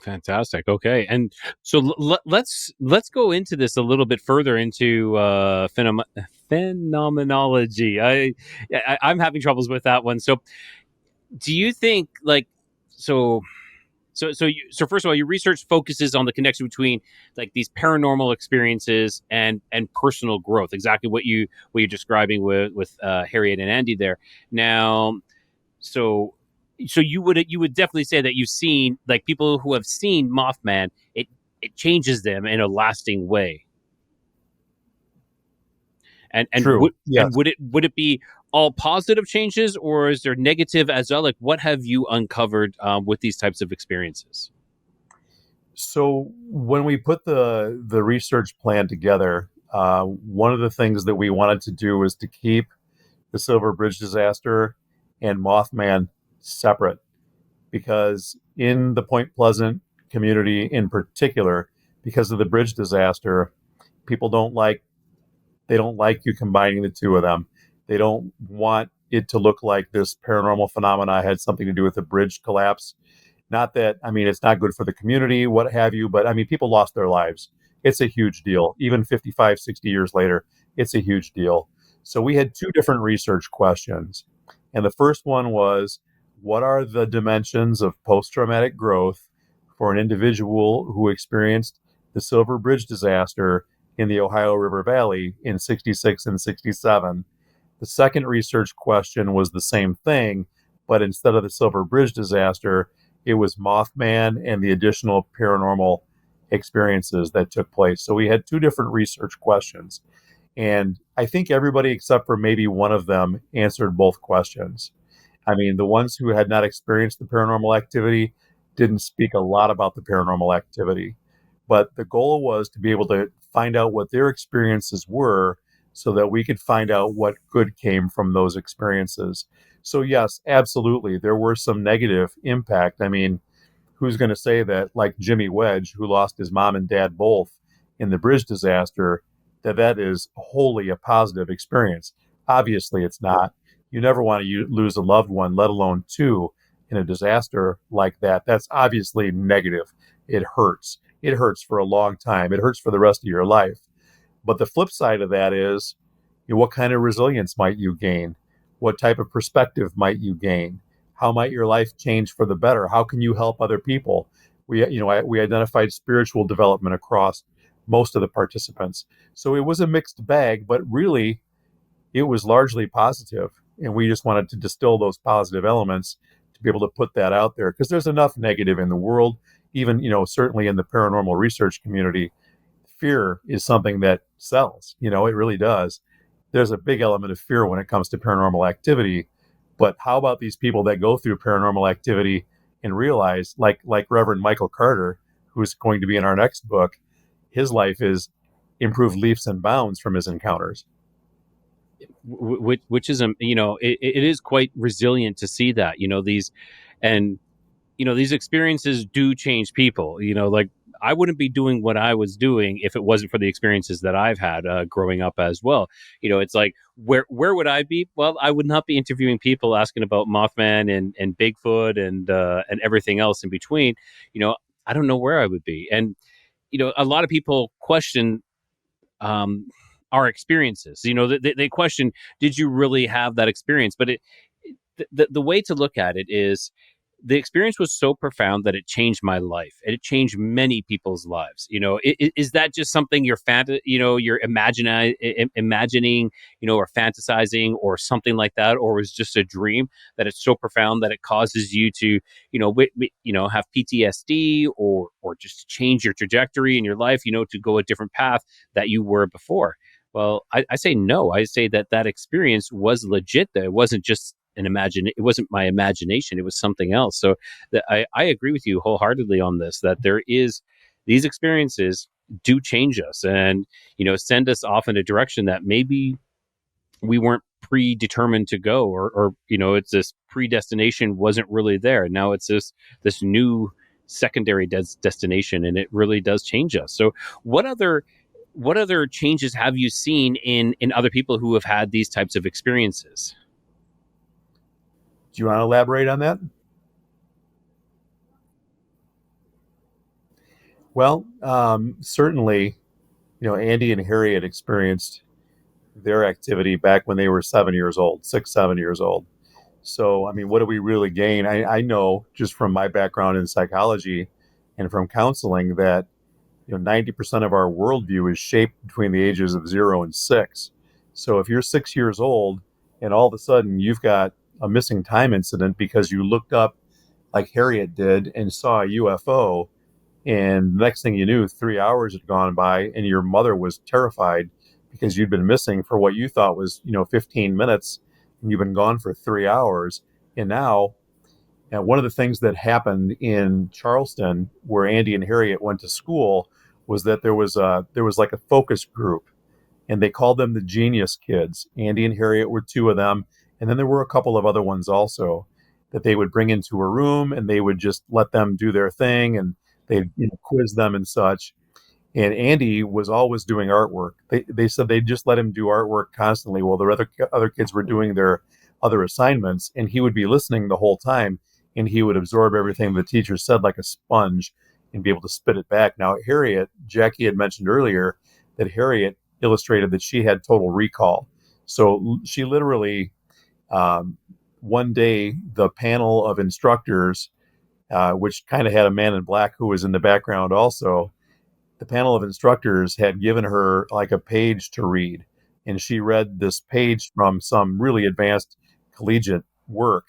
Fantastic. Okay, and so let's go into this a little bit further into phenomenology. I'm having troubles with that one. So, do you think so? So first of all, your research focuses on the connection between like these paranormal experiences and personal growth. Exactly what you're describing with Harriet and Andy there. Now, so you would definitely say that you've seen, like, people who have seen Mothman, it changes them in a lasting way. And True. Yes. would it be all positive changes, or is there negative as well? Like, what have you uncovered with these types of experiences? So when we put the research plan together, one of the things that we wanted to do was to keep the Silver Bridge disaster and Mothman separate, because in the Point Pleasant community in particular, because of the bridge disaster, people don't like you combining the two of them. They don't want it to look like this paranormal phenomena had something to do with the bridge collapse. Not that, I mean, it's not good for the community, what have you, but I mean, people lost their lives it's a huge deal. Even 55, 60 years later, it's a huge deal. So we had two different research questions. And the first one was, what are the dimensions of post-traumatic growth for an individual who experienced the Silver Bridge disaster in the Ohio River Valley in 66 and 67? The second research question was the same thing, but instead of the Silver Bridge disaster, it was Mothman and the additional paranormal experiences that took place. So we had two different research questions. And I think everybody except for maybe one of them answered both questions. I mean, the ones who had not experienced the paranormal activity didn't speak a lot about the paranormal activity. But the goal was to be able to find out what their experiences were so that we could find out what good came from those experiences. So, yes, absolutely, there were some negative impact. I mean, who's going to say that, like Jimmy Wedge, who lost his mom and dad both in the bridge disaster, that is wholly a positive experience? Obviously, it's not. You never want to lose a loved one, let alone two, in a disaster like that. That's obviously negative. It hurts. It hurts for a long time. It hurts for the rest of your life. But the flip side of that is, what kind of resilience might you gain? What type of perspective might you gain? How might your life change for the better? How can you help other people? We identified spiritual development across most of the participants. So it was a mixed bag, but really it was largely positive. And we just wanted to distill those positive elements to be able to put that out there, because there's enough negative in the world, even, certainly in the paranormal research community. Fear is something that sells, it really does. There's a big element of fear when it comes to paranormal activity. But how about these people that go through paranormal activity and realize, like Reverend Michael Carter, who's going to be in our next book, his life is improved leaps and bounds from his encounters. Which is, it is quite resilient to see that, and these experiences do change people. Like, I wouldn't be doing what I was doing if it wasn't for the experiences that I've had growing up as well. It's like, where would I be? Well, I would not be interviewing people asking about Mothman and Bigfoot and everything else in between. I don't know where I would be. And a lot of people question um, our experiences. They question, did you really have that experience? But the way to look at it is, the experience was so profound that it changed my life, and it changed many people's lives. Is that just something you're imagining, or fantasizing, or something like that, or was just a dream that it's so profound that it causes you to, have PTSD, or just change your trajectory in your life, to go a different path that you were before? Well, I say no. I say that experience was legit. That it wasn't just it wasn't my imagination. It was something else. So I agree with you wholeheartedly on this, that these experiences do change us, and send us off in a direction that maybe we weren't predetermined to go, or it's this predestination wasn't really there. Now it's this new secondary destination, and it really does change us. So what other changes have you seen in other people who have had these types of experiences? Do you want to elaborate on that? Well, certainly, Andy and Harriet experienced their activity back when they were 7 years old, 6, 7 years old. So, I mean, what do we really gain? I know just from my background in psychology and from counseling that 90% of our worldview is shaped between the ages of 0 and 6. So if you're 6 years old and all of a sudden you've got a missing time incident because you looked up like Harriet did and saw a UFO, and the next thing you knew, 3 hours had gone by and your mother was terrified because you'd been missing for what you thought was 15 minutes, and you've been gone for 3 hours. And now, one of the things that happened in Charleston, where Andy and Harriet went to school, was that there was like a focus group, and they called them the Genius Kids. Andy and Harriet were two of them, and then there were a couple of other ones also that they would bring into a room, and they would just let them do their thing, and they'd quiz them and such. And Andy was always doing artwork. They said they'd just let him do artwork constantly while the other kids were doing their other assignments, and he would be listening the whole time, and he would absorb everything the teacher said like a sponge. and be able to spit it back. Now, Harriet, Jackie had mentioned earlier that Harriet illustrated that she had total recall. So she literally, one day, the panel of instructors, which kind of had a man in black who was in the background also, the panel of instructors had given her like a page to read, and she read this page from some really advanced collegiate work,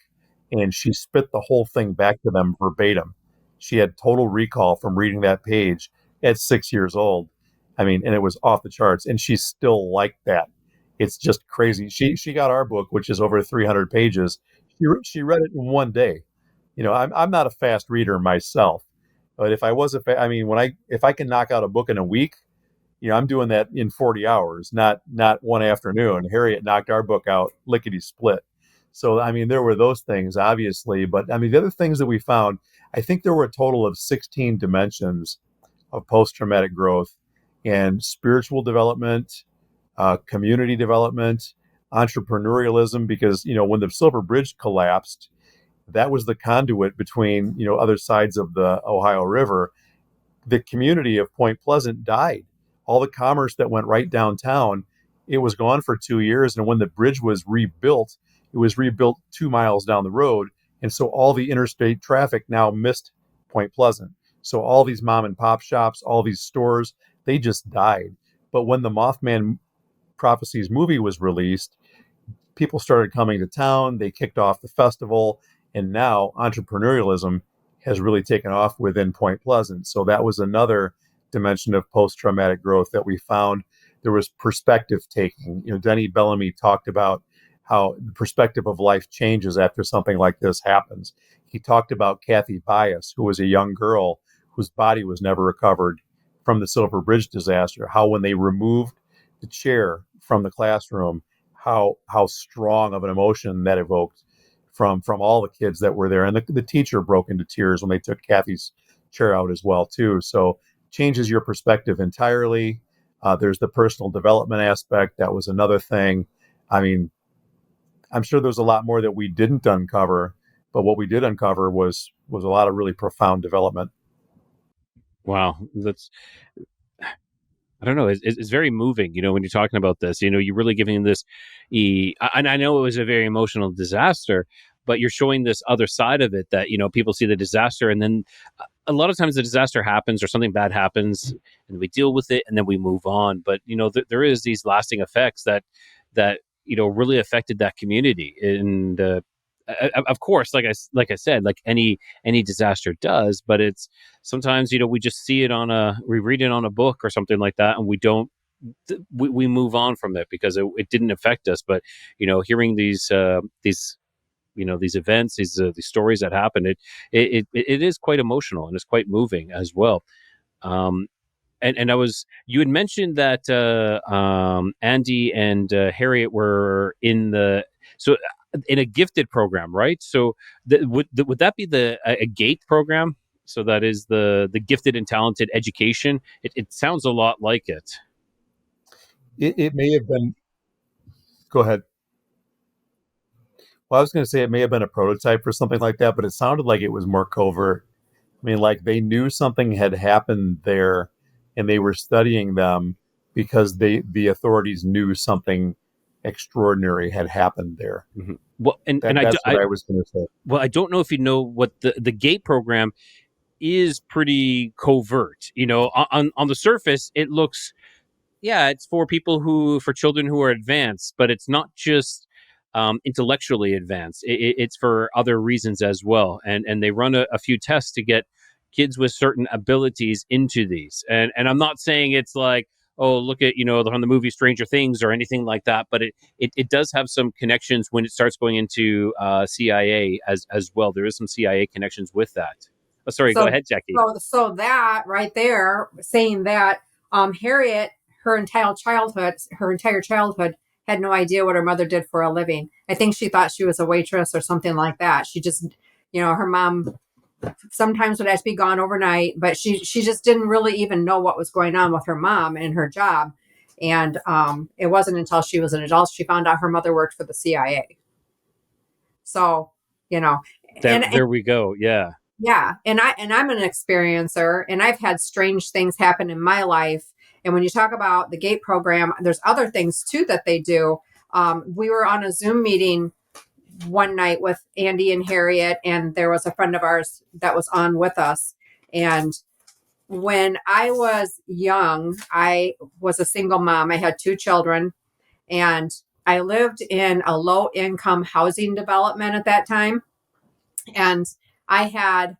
and she spit the whole thing back to them verbatim. She had total recall from reading that page at 6 years old. I mean, and it was off the charts, and she's still like that. It's just crazy. She got our book, which is over 300 pages. She read it in one day. I'm not a fast reader myself, but if I was I mean, if I can knock out a book in a week, I'm doing that in 40 hours, not one afternoon. Harriet knocked our book out lickety split. So, I mean, there were those things, obviously, but I mean, the other things that we found, I think there were a total of 16 dimensions of post-traumatic growth and spiritual development, community development, entrepreneurialism, because, when the Silver Bridge collapsed, that was the conduit between, other sides of the Ohio River. The community of Point Pleasant died. All the commerce that went right downtown, it was gone for 2 years. And when the bridge was rebuilt, it was rebuilt 2 miles down the road. And so all the interstate traffic now missed Point Pleasant. So all these mom and pop shops, all these stores, they just died. But when the Mothman Prophecies movie was released, people started coming to town. They kicked off the festival. And now entrepreneurialism has really taken off within Point Pleasant. So that was another dimension of post-traumatic growth that we found. There was perspective taking. Denny Bellamy talked about how the perspective of life changes after something like this happens. He talked about Kathy Bias, who was a young girl whose body was never recovered from the Silver Bridge disaster, how when they removed the chair from the classroom, how strong of an emotion that evoked from all the kids that were there. And the teacher broke into tears when they took Kathy's chair out as well, too. So changes your perspective entirely. There's the personal development aspect. That was another thing. I mean, I'm sure there's a lot more that we didn't uncover, but what we did uncover was a lot of really profound development. Wow, that's, I don't know. It's very moving, when you're talking about this. You're really giving this, and I know it was a very emotional disaster, but you're showing this other side of it that people see the disaster, and then a lot of times the disaster happens or something bad happens, and we deal with it, and then we move on. But there is these lasting effects that really affected that community, and of course, like I said, like any disaster does, but it's sometimes we just see it we read it on a book or something like that, and we don't we move on from it because it didn't affect us. But hearing these these events, these stories that happen, it is quite emotional and it's quite moving as well. Um, and you had mentioned that Andy and Harriet were in a gifted program, right? So would that be a GATE program? So that is the gifted and talented education. It sounds a lot like it. It may have been. Go ahead. Well, I was going to say it may have been a prototype for something like that, but it sounded like it was more covert. I mean, like they knew something had happened there, and they were studying them because the authorities knew something extraordinary had happened there. Mm-hmm. Well, That's what I was going to say. well, I don't know if you know what the GATE program is. Pretty covert. On the surface, it looks, yeah, it's for children who are advanced, but it's not just intellectually advanced. It's for other reasons as well. And they run a few tests to get kids with certain abilities into these. And I'm not saying it's like, oh, look at, on the movie Stranger Things or anything like that, but it does have some connections when it starts going into CIA as well. There is some CIA connections with that. Oh, sorry, go ahead, Jackie. So that right there, saying that Harriet, her entire childhood had no idea what her mother did for a living. I think she thought she was a waitress or something like that. She just, her mom sometimes would have to be gone overnight, but she just didn't really even know what was going on with her mom and her job. And it wasn't until she was an adult she found out her mother worked for the CIA. So, there we go. Yeah. Yeah, and I'm an experiencer, and I've had strange things happen in my life. And when you talk about the gate program, there's other things too that they do. We were on a Zoom meeting one night with Andy and Harriet, and there was a friend of ours that was on with us. And when I was young, I was a single mom. I had 2 children, and I lived in a low income housing development at that time. And I had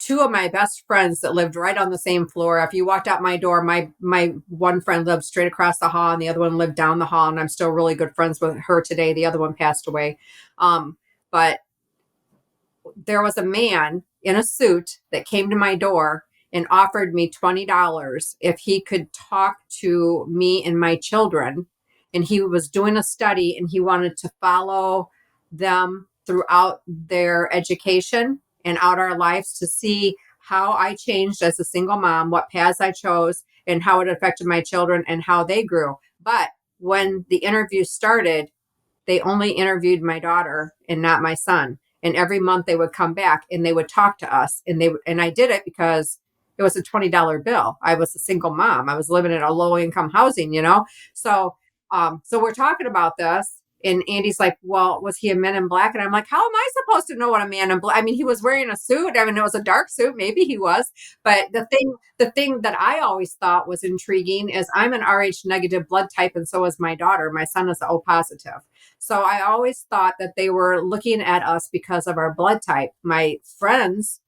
2 of my best friends that lived right on the same floor. If you walked out my door, my one friend lived straight across the hall, and the other one lived down the hall. And I'm still really good friends with her today. The other one passed away. But there was a man in a suit that came to my door and offered me $20 if he could talk to me and my children. And he was doing a study, and he wanted to follow them throughout their education and out our lives to see how I changed as a single mom, what paths I chose, and how it affected my children and how they grew. But when the interview started, they only interviewed my daughter and not my son. And every month they would come back and they would talk to us. And I did it because it was a $20 bill. I was a single mom. I was living in a low income housing, you know? So, so we're talking about this. And Andy's like, well, was he a Men in Black? And I'm like, how am I supposed to know what a man in black? I mean, he was wearing a suit. I mean, it was a dark suit. Maybe he was. But the thing that I always thought was intriguing is I'm an Rh negative blood type, and so is my daughter. My son is O positive. So I always thought that they were looking at us because of our blood type. My friends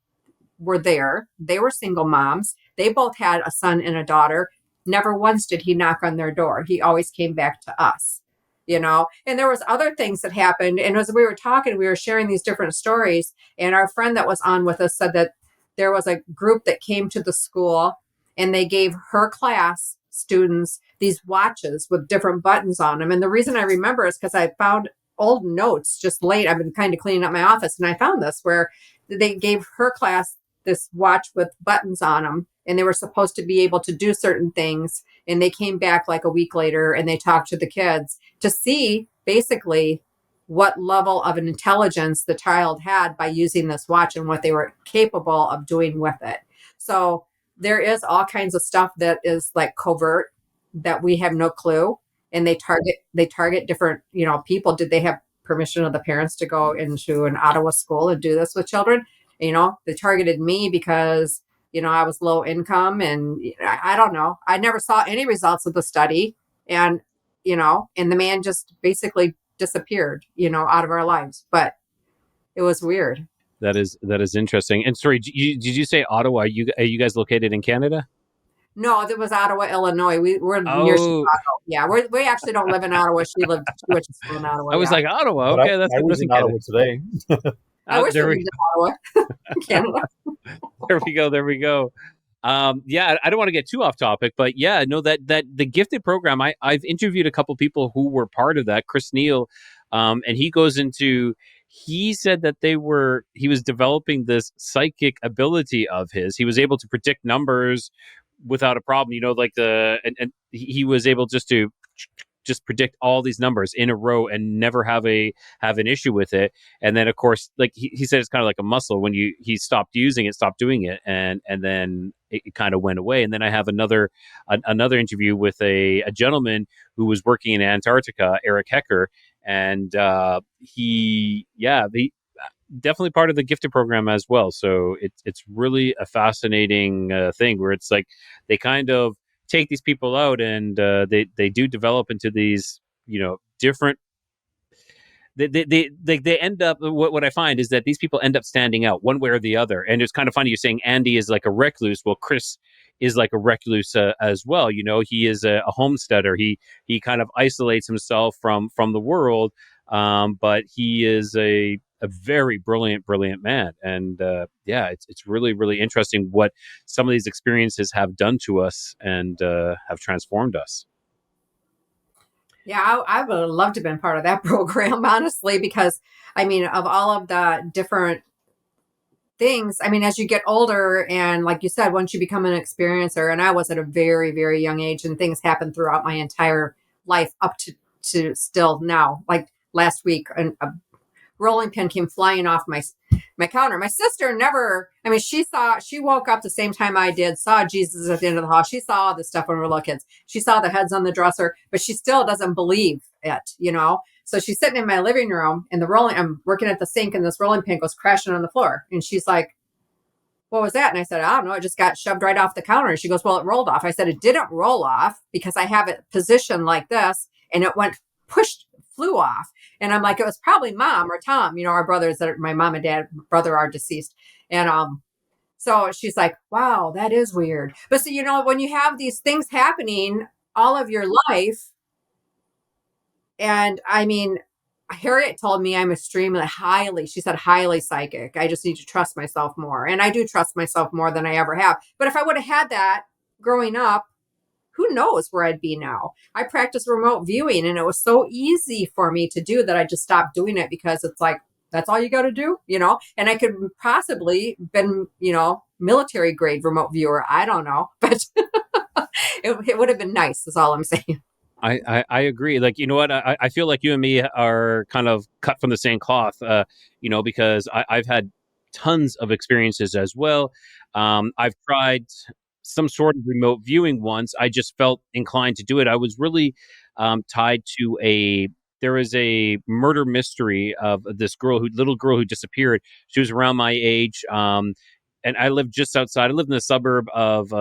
were there. They were single moms. They both had a son and a daughter. Never once did he knock on their door. He always came back to us, you know? And there was other things that happened. And as we were talking, we were sharing these different stories. And our friend that was on with us said that there was a group that came to the school, and they gave her class students these watches with different buttons on them. And the reason I remember is because I found old notes just late. I've been kind of cleaning up my office, and I found this where they gave her class this watch with buttons on them, and they were supposed to be able to do certain things. And they came back like a week later, and they talked to the kids to see basically what level of an intelligence the child had by using this watch and what they were capable of doing with it. So there is all kinds of stuff that is like covert that we have no clue. And they target different, people. Did they have permission of the parents to go into an Ottawa school and do this with children? They targeted me because I was low income, and I don't know. I never saw any results of the study. And the man just basically disappeared, out of our lives. But it was weird. That is interesting. And sorry, did you say Ottawa? Are you guys located in Canada? No, it was Ottawa, Illinois. We're near Oh, Chicago. Yeah, we actually don't live in Ottawa. She went to school in Ottawa. I was Yeah. like Ottawa. But Okay, that's I was in in Ottawa Canada. today. I wish we There lived in Ottawa, Canada. there we go. Yeah, I don't want to get too off topic, but yeah, no, that the gifted program. I've interviewed a couple people who were part of that. Chris Neal, and he goes into. He said that he was developing this psychic ability of his. He was able to predict numbers without a problem. Like and he was able just predict all these numbers in a row and never have an issue with it. And then of course, like he said, it's kind of like a muscle. When he stopped using it, stopped doing it, and then it kind of went away. And then I have another interview with a gentleman who was working in Antarctica, Eric Hecker, and he definitely part of the gifted program as well. So it's really a fascinating thing where it's like they kind of take these people out, and they do develop into these different. They end up. What I find is that these people end up standing out one way or the other, and it's kind of funny. You're saying Andy is like a recluse. Well, Chris is like a recluse as well. He is a homesteader. He kind of isolates himself from the world, but he is a very brilliant man. And yeah, it's really really interesting what some of these experiences have done to us and have transformed us. Yeah, I would have loved to have been part of that program, honestly, because I mean, of all of the different things, I mean, as you get older, and like you said, once you become an experiencer, and I was at a very, very young age, and things happen throughout my entire life up to still now. Like last week, a rolling pin came flying off my counter. My sister never, I mean, she woke up the same time I did, saw Jesus at the end of the hall. She saw all this stuff when we were little kids. She saw the heads on the dresser, but she still doesn't believe it, you know? So she's sitting in my living room and I'm working at the sink and this rolling pin goes crashing on the floor. And she's like, what was that? And I said, I don't know. It just got shoved right off the counter. And she goes, well, it rolled off. I said, it didn't roll off because I have it positioned like this and it flew off. And I'm like, it was probably Mom or Tom, you know, our brothers that are, my mom and dad brother are deceased. And so she's like, wow, that is weird. But so, you know, when you have these things happening all of your life, and I mean, Harriet told me I'm extremely she said highly psychic. I just need to trust myself more. And I do trust myself more than I ever have. But if I would have had that growing up, who knows where I'd be now? I practiced remote viewing and it was so easy for me to do that I just stopped doing it because it's like, that's all you got to do, you know? And I could possibly been, you know, military grade remote viewer. I don't know, but it would have been nice is all I'm saying. I agree. Like, you know what? I feel like you and me are kind of cut from the same cloth, you know, because I've had tons of experiences as well. I've tried some sort of remote viewing once. I just felt inclined to do it. I was really tied to there was a murder mystery of this little girl who disappeared. She was around my age. And I lived just outside. I lived in the suburb of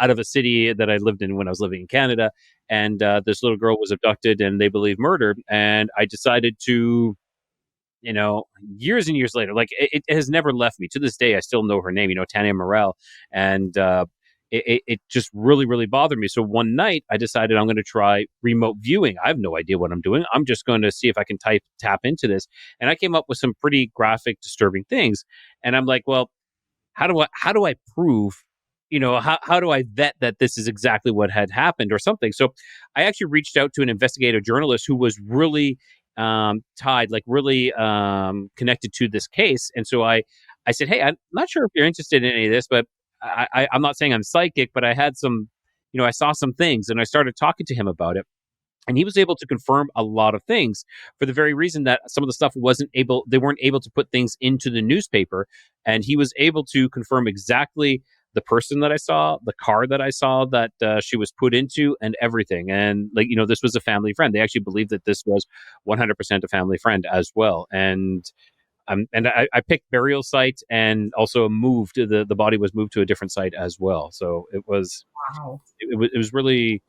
out of a city that I lived in when I was living in Canada. And this little girl was abducted and they believe murdered. And I decided to, you know, years and years later, like it has never left me. To this day, I still know her name, you know, Tanya Morel. And it just really, really bothered me. So one night I decided I'm going to try remote viewing. I have no idea what I'm doing. I'm just going to see if I can tap into this. And I came up with some pretty graphic, disturbing things. And I'm like, well, how do I prove, you know, how do I vet that this is exactly what had happened or something? So I actually reached out to an investigative journalist who was really tied, like really connected to this case. And so I said, hey, I'm not sure if you're interested in any of this, but I'm not saying I'm psychic, but I had some, you know, I saw some things and I started talking to him about it. And he was able to confirm a lot of things for the very reason that some of the stuff they weren't able to put things into the newspaper. And he was able to confirm exactly the person that I saw, the car that I saw that she was put into, and everything. And like, you know, this was a family friend. They actually believed that this was 100% a family friend as well. And I picked burial site and also the body was moved to a different site as well. So Wow. it was really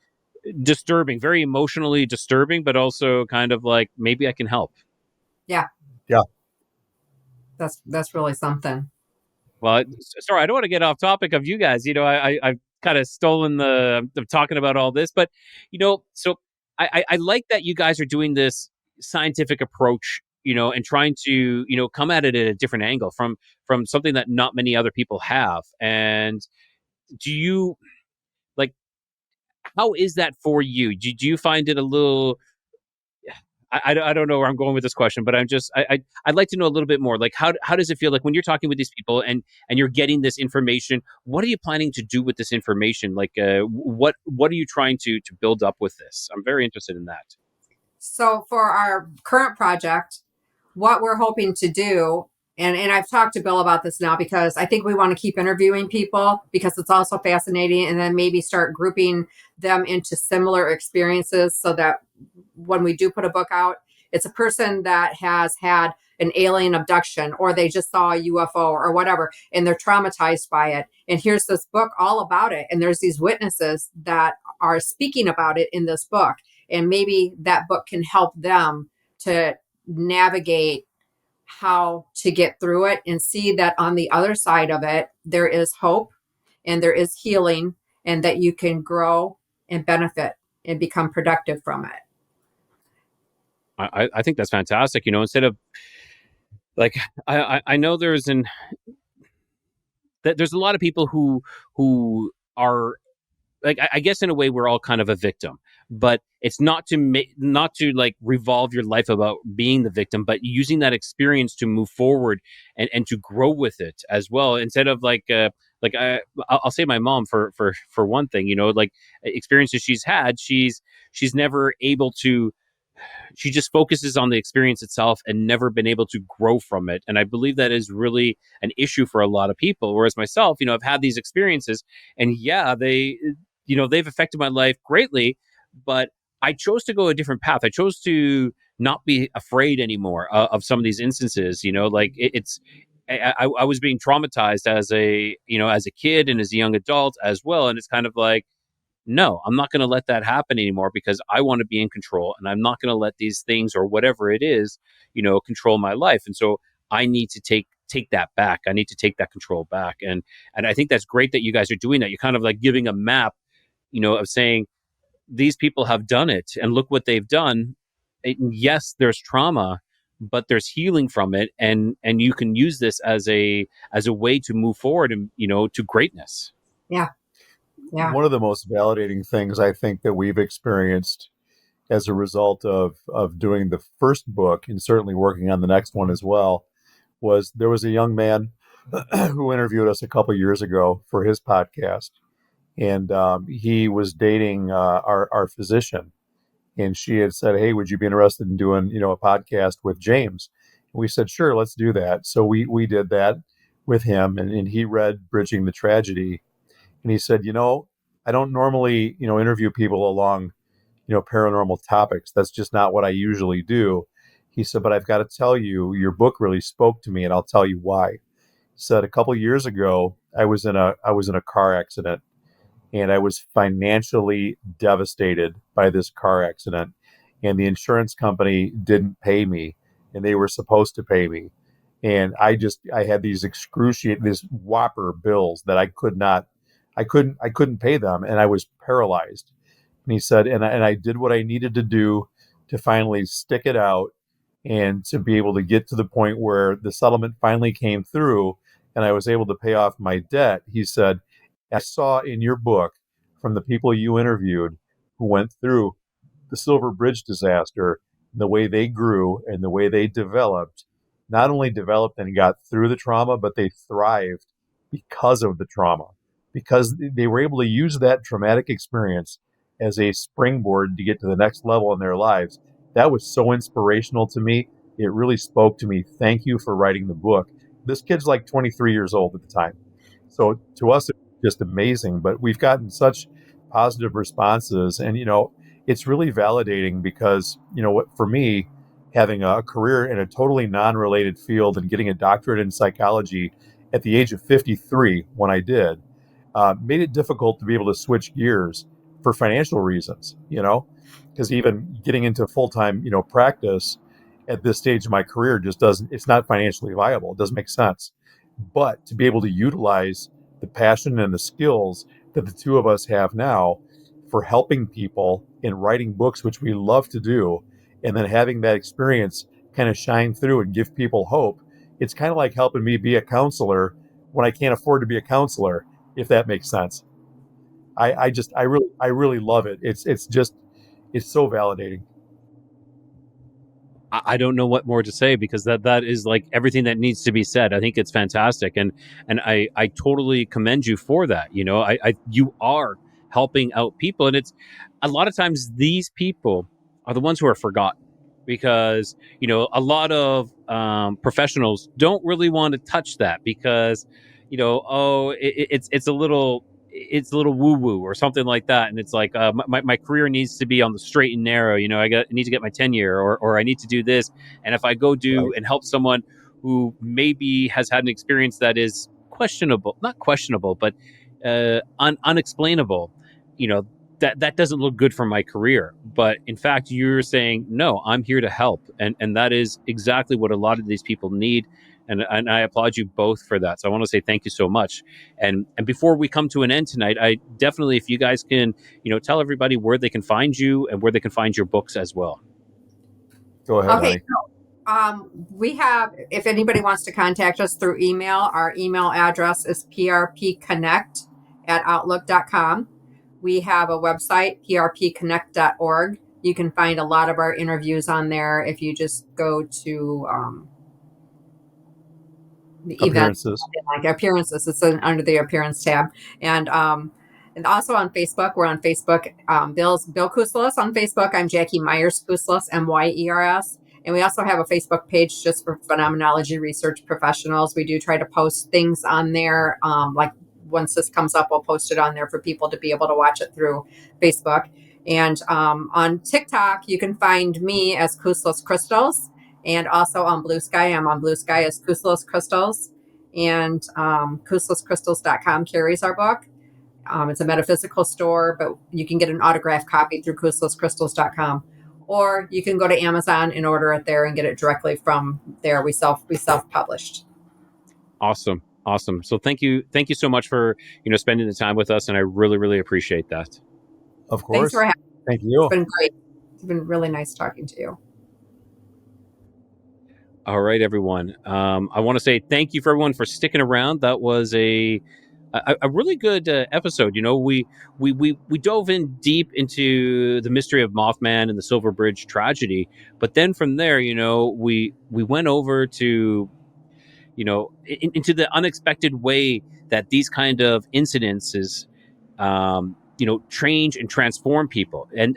disturbing, very emotionally disturbing, but also kind of like maybe I can help. Yeah. Yeah. That's really something. Well, sorry, I don't want to get off topic of you guys. You know, I've kind of stolen of talking about all this, but you know, so I like that you guys are doing this scientific approach, you know, and trying to, you know, come at it at a different angle from something that not many other people have. And do you like, how is that for you? Do you find it a little, I don't know where I'm going with this question, but I'd like to know a little bit more. Like, how does it feel like when you're talking with these people and you're getting this information? What are you planning to do with this information? Like, what are you trying to build up with this? I'm very interested in that. So for our current project, what we're hoping to do, and I've talked to Bill about this now because I think we want to keep interviewing people because it's also fascinating, and then maybe start grouping them into similar experiences so that when we do put a book out, it's a person that has had an alien abduction or they just saw a UFO or whatever, and they're traumatized by it. And here's this book all about it. And there's these witnesses that are speaking about it in this book. And maybe that book can help them to navigate how to get through it and see that on the other side of it, there is hope and there is healing and that you can grow and benefit and become productive from it. I think that's fantastic. You know, instead of like, I know there's a lot of people who are like, I guess in a way we're all kind of a victim, but it's not to like revolve your life about being the victim, but using that experience to move forward and to grow with it as well. Instead of I'll say my mom for one thing, you know, like experiences she's had, she's never able to she just focuses on the experience itself and never been able to grow from it. And I believe that is really an issue for a lot of people. Whereas myself, I've had these experiences, and yeah, they've affected my life greatly, but I chose to go a different path. I chose to not be afraid anymore of some of these instances. Like it's, I was being traumatized as as a kid and as a young adult as well. And it's kind of like, no, I'm not going to let that happen anymore, because I want to be in control, and I'm not going to let these things or whatever it is, control my life. And so I need to take that back. I need to take that control back. And I think that's great that you guys are doing that. You're kind of like giving a map, of saying these people have done it and look what they've done. Yes, there's trauma, but there's healing from it, and you can use this as a way to move forward and to greatness. Yeah. Yeah. One of the most validating things I think that we've experienced as a result of doing the first book, and certainly working on the next one as well, was there was a young man who interviewed us a couple years ago for his podcast, and he was dating our physician, and she had said, "Hey, would you be interested in doing a podcast with James?" And we said, "Sure, let's do that." So we did that with him, and he read Bridging the Tragedy, and he said, I don't normally interview people along paranormal topics. That's just not what I usually do. He said, but I've got to tell you, your book really spoke to me, and I'll tell you why. He said a couple of years ago, I was in a car accident, and I was financially devastated by this car accident, and the insurance company didn't pay me, and they were supposed to pay me, and I had these excruciating, these whopper bills that I couldn't pay them, and I was paralyzed. And he said, and I did what I needed to do to finally stick it out, and to be able to get to the point where the settlement finally came through, and I was able to pay off my debt. He said, I saw in your book from the people you interviewed who went through the Silver Bridge disaster, the way they grew and the way they developed, not only developed and got through the trauma, but they thrived because of the trauma, because they were able to use that traumatic experience as a springboard to get to the next level in their lives. That was so inspirational to me. It really spoke to me. Thank you for writing the book. This kid's like 23 years old at the time. So to us, it's just amazing. But we've gotten such positive responses. And, it's really validating because, what for me, having a career in a totally non related field and getting a doctorate in psychology at the age of 53 when I did, made it difficult to be able to switch gears for financial reasons, because even getting into full time, practice at this stage of my career just doesn't, it's not financially viable. It doesn't make sense. But to be able to utilize the passion and the skills that the two of us have now for helping people in writing books, which we love to do, and then having that experience kind of shine through and give people hope, it's kind of like helping me be a counselor when I can't afford to be a counselor, if that makes sense. I really love it. It's so validating. I don't know what more to say, because that is like everything that needs to be said. I think it's fantastic, and I totally commend you for that. You are helping out people, and it's a lot of times these people are the ones who are forgotten, because a lot of professionals don't really want to touch that, because it's a little woo woo or something like that, and it's like my career needs to be on the straight and narrow. I need to get my tenure, or I need to do this, and if I go do Right. and help someone who maybe has had an experience that is questionable, not questionable, but unexplainable, you know that doesn't look good for my career. But in fact, you're saying no, I'm here to help, and that is exactly what a lot of these people need. And I applaud you both for that. So I want to say thank you so much. And before we come to an end tonight, I definitely, if you guys can, tell everybody where they can find you and where they can find your books as well. Go ahead, Okay. honey. We have, if anybody wants to contact us through email, our email address is prpconnect@outlook.com. We have a website, prpconnect.org. You can find a lot of our interviews on there if you just go to the event, Appearances. like appearances. It's under the appearance tab. And And also on Facebook, we're on Facebook. Bill Kousoulas on Facebook. I'm Jaci Myers Kousoulas, Myers. And we also have a Facebook page just for phenomenology research professionals. We do try to post things on there. Like once this comes up, we'll post it on there for people to be able to watch it through Facebook. And on TikTok, you can find me as Kousoulas Crystals. And also on Blue Sky, I'm on Blue Sky as Kousoulas Crystals. And KousoulasCrystals.com carries our book. It's a metaphysical store, but you can get an autographed copy through KousoulasCrystals.com. Or you can go to Amazon and order it there and get it directly from there. We self-published. Awesome. So thank you so much for spending the time with us, and I really, really appreciate that. Of course. Thanks for having me. Thank you. It's been great. It's been really nice talking to you. All right, everyone. I want to say thank you for everyone for sticking around. That was a really good episode. We dove in deep into the mystery of Mothman and the Silver Bridge tragedy, but then from there, we went over to into the unexpected way that these kind of incidences change and transform people, and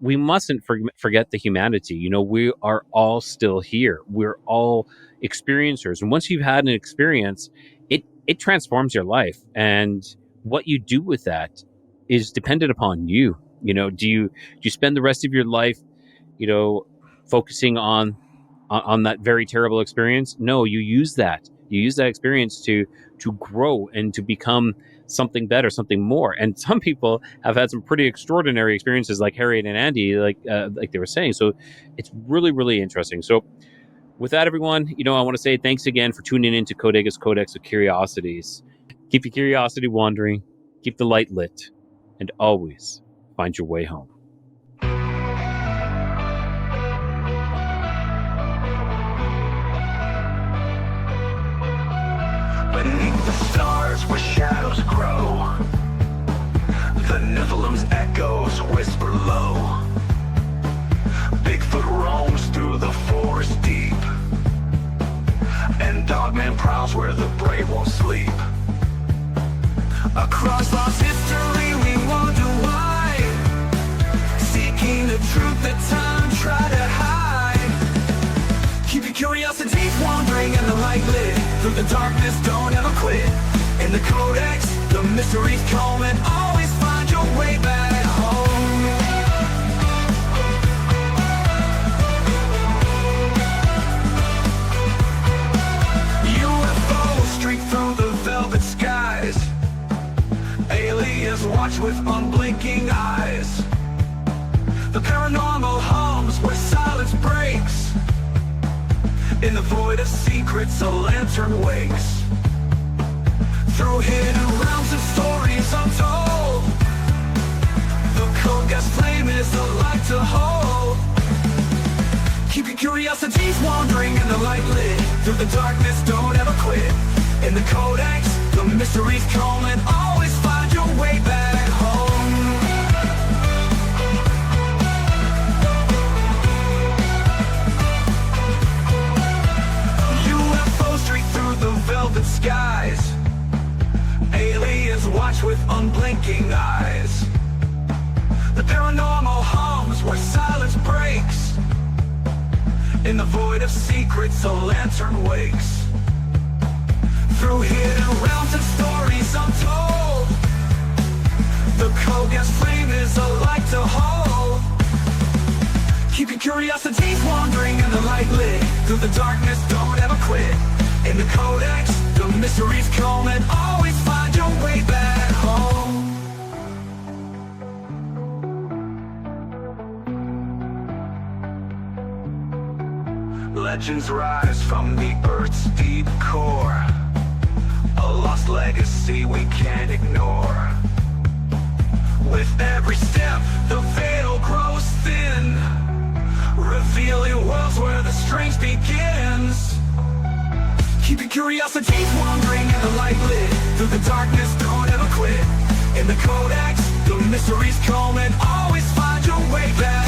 we mustn't forget the humanity. We are all still here. We're all experiencers, and once you've had an experience, it transforms your life, and what you do with that is dependent upon you. Do you spend the rest of your life focusing on that very terrible experience? No, you use that experience to grow and to become something better, something more. And some people have had some pretty extraordinary experiences, like Harriet and Andy, like they were saying. So it's really, really interesting. So with that, everyone, I want to say thanks again for tuning in to Codega's Codex of Curiosities. Keep your curiosity wandering, keep the light lit, and always find your way home. Beneath the stars where shadows grow, the Nephilim's echoes whisper low. Bigfoot roams through the forest deep, and Dogman prowls where the brave won't sleep. Across lost history we wonder why, seeking the truth that time tried to hide. Keep your curiosities wandering and the light lit. Through the darkness, don't ever quit. In the Codex, the mysteries come, and always find your way back home. UFOs streak through the velvet skies. Aliens watch with unblinking eyes. The paranormal hums where silence breaks. In the void of secrets, a lantern wakes. Through hidden realms and stories untold, the Codex flame is a light to hold. Keep your curiosities wandering and the light lit. Through the darkness, don't ever quit. In the Codex, the mysteries come, and always find your way back home. Velvet skies, aliens watch with unblinking eyes. The paranormal hums where silence breaks. In the void of secrets, a lantern wakes. Through hidden realms and stories untold, the Codex flame is a light to hold. Keep your curiosities wandering and the light lit. Through the darkness, don't ever quit. In the Codex, the mysteries come, and always find your way back home. Legends rise from the Earth's deep core, a lost legacy we can't ignore. With every step, the veil grows thin, revealing worlds where the strange begins. Keep your curiosities wandering and the light lit. Through the darkness, don't ever quit. In the Codex, the mysteries come, and always find your way back.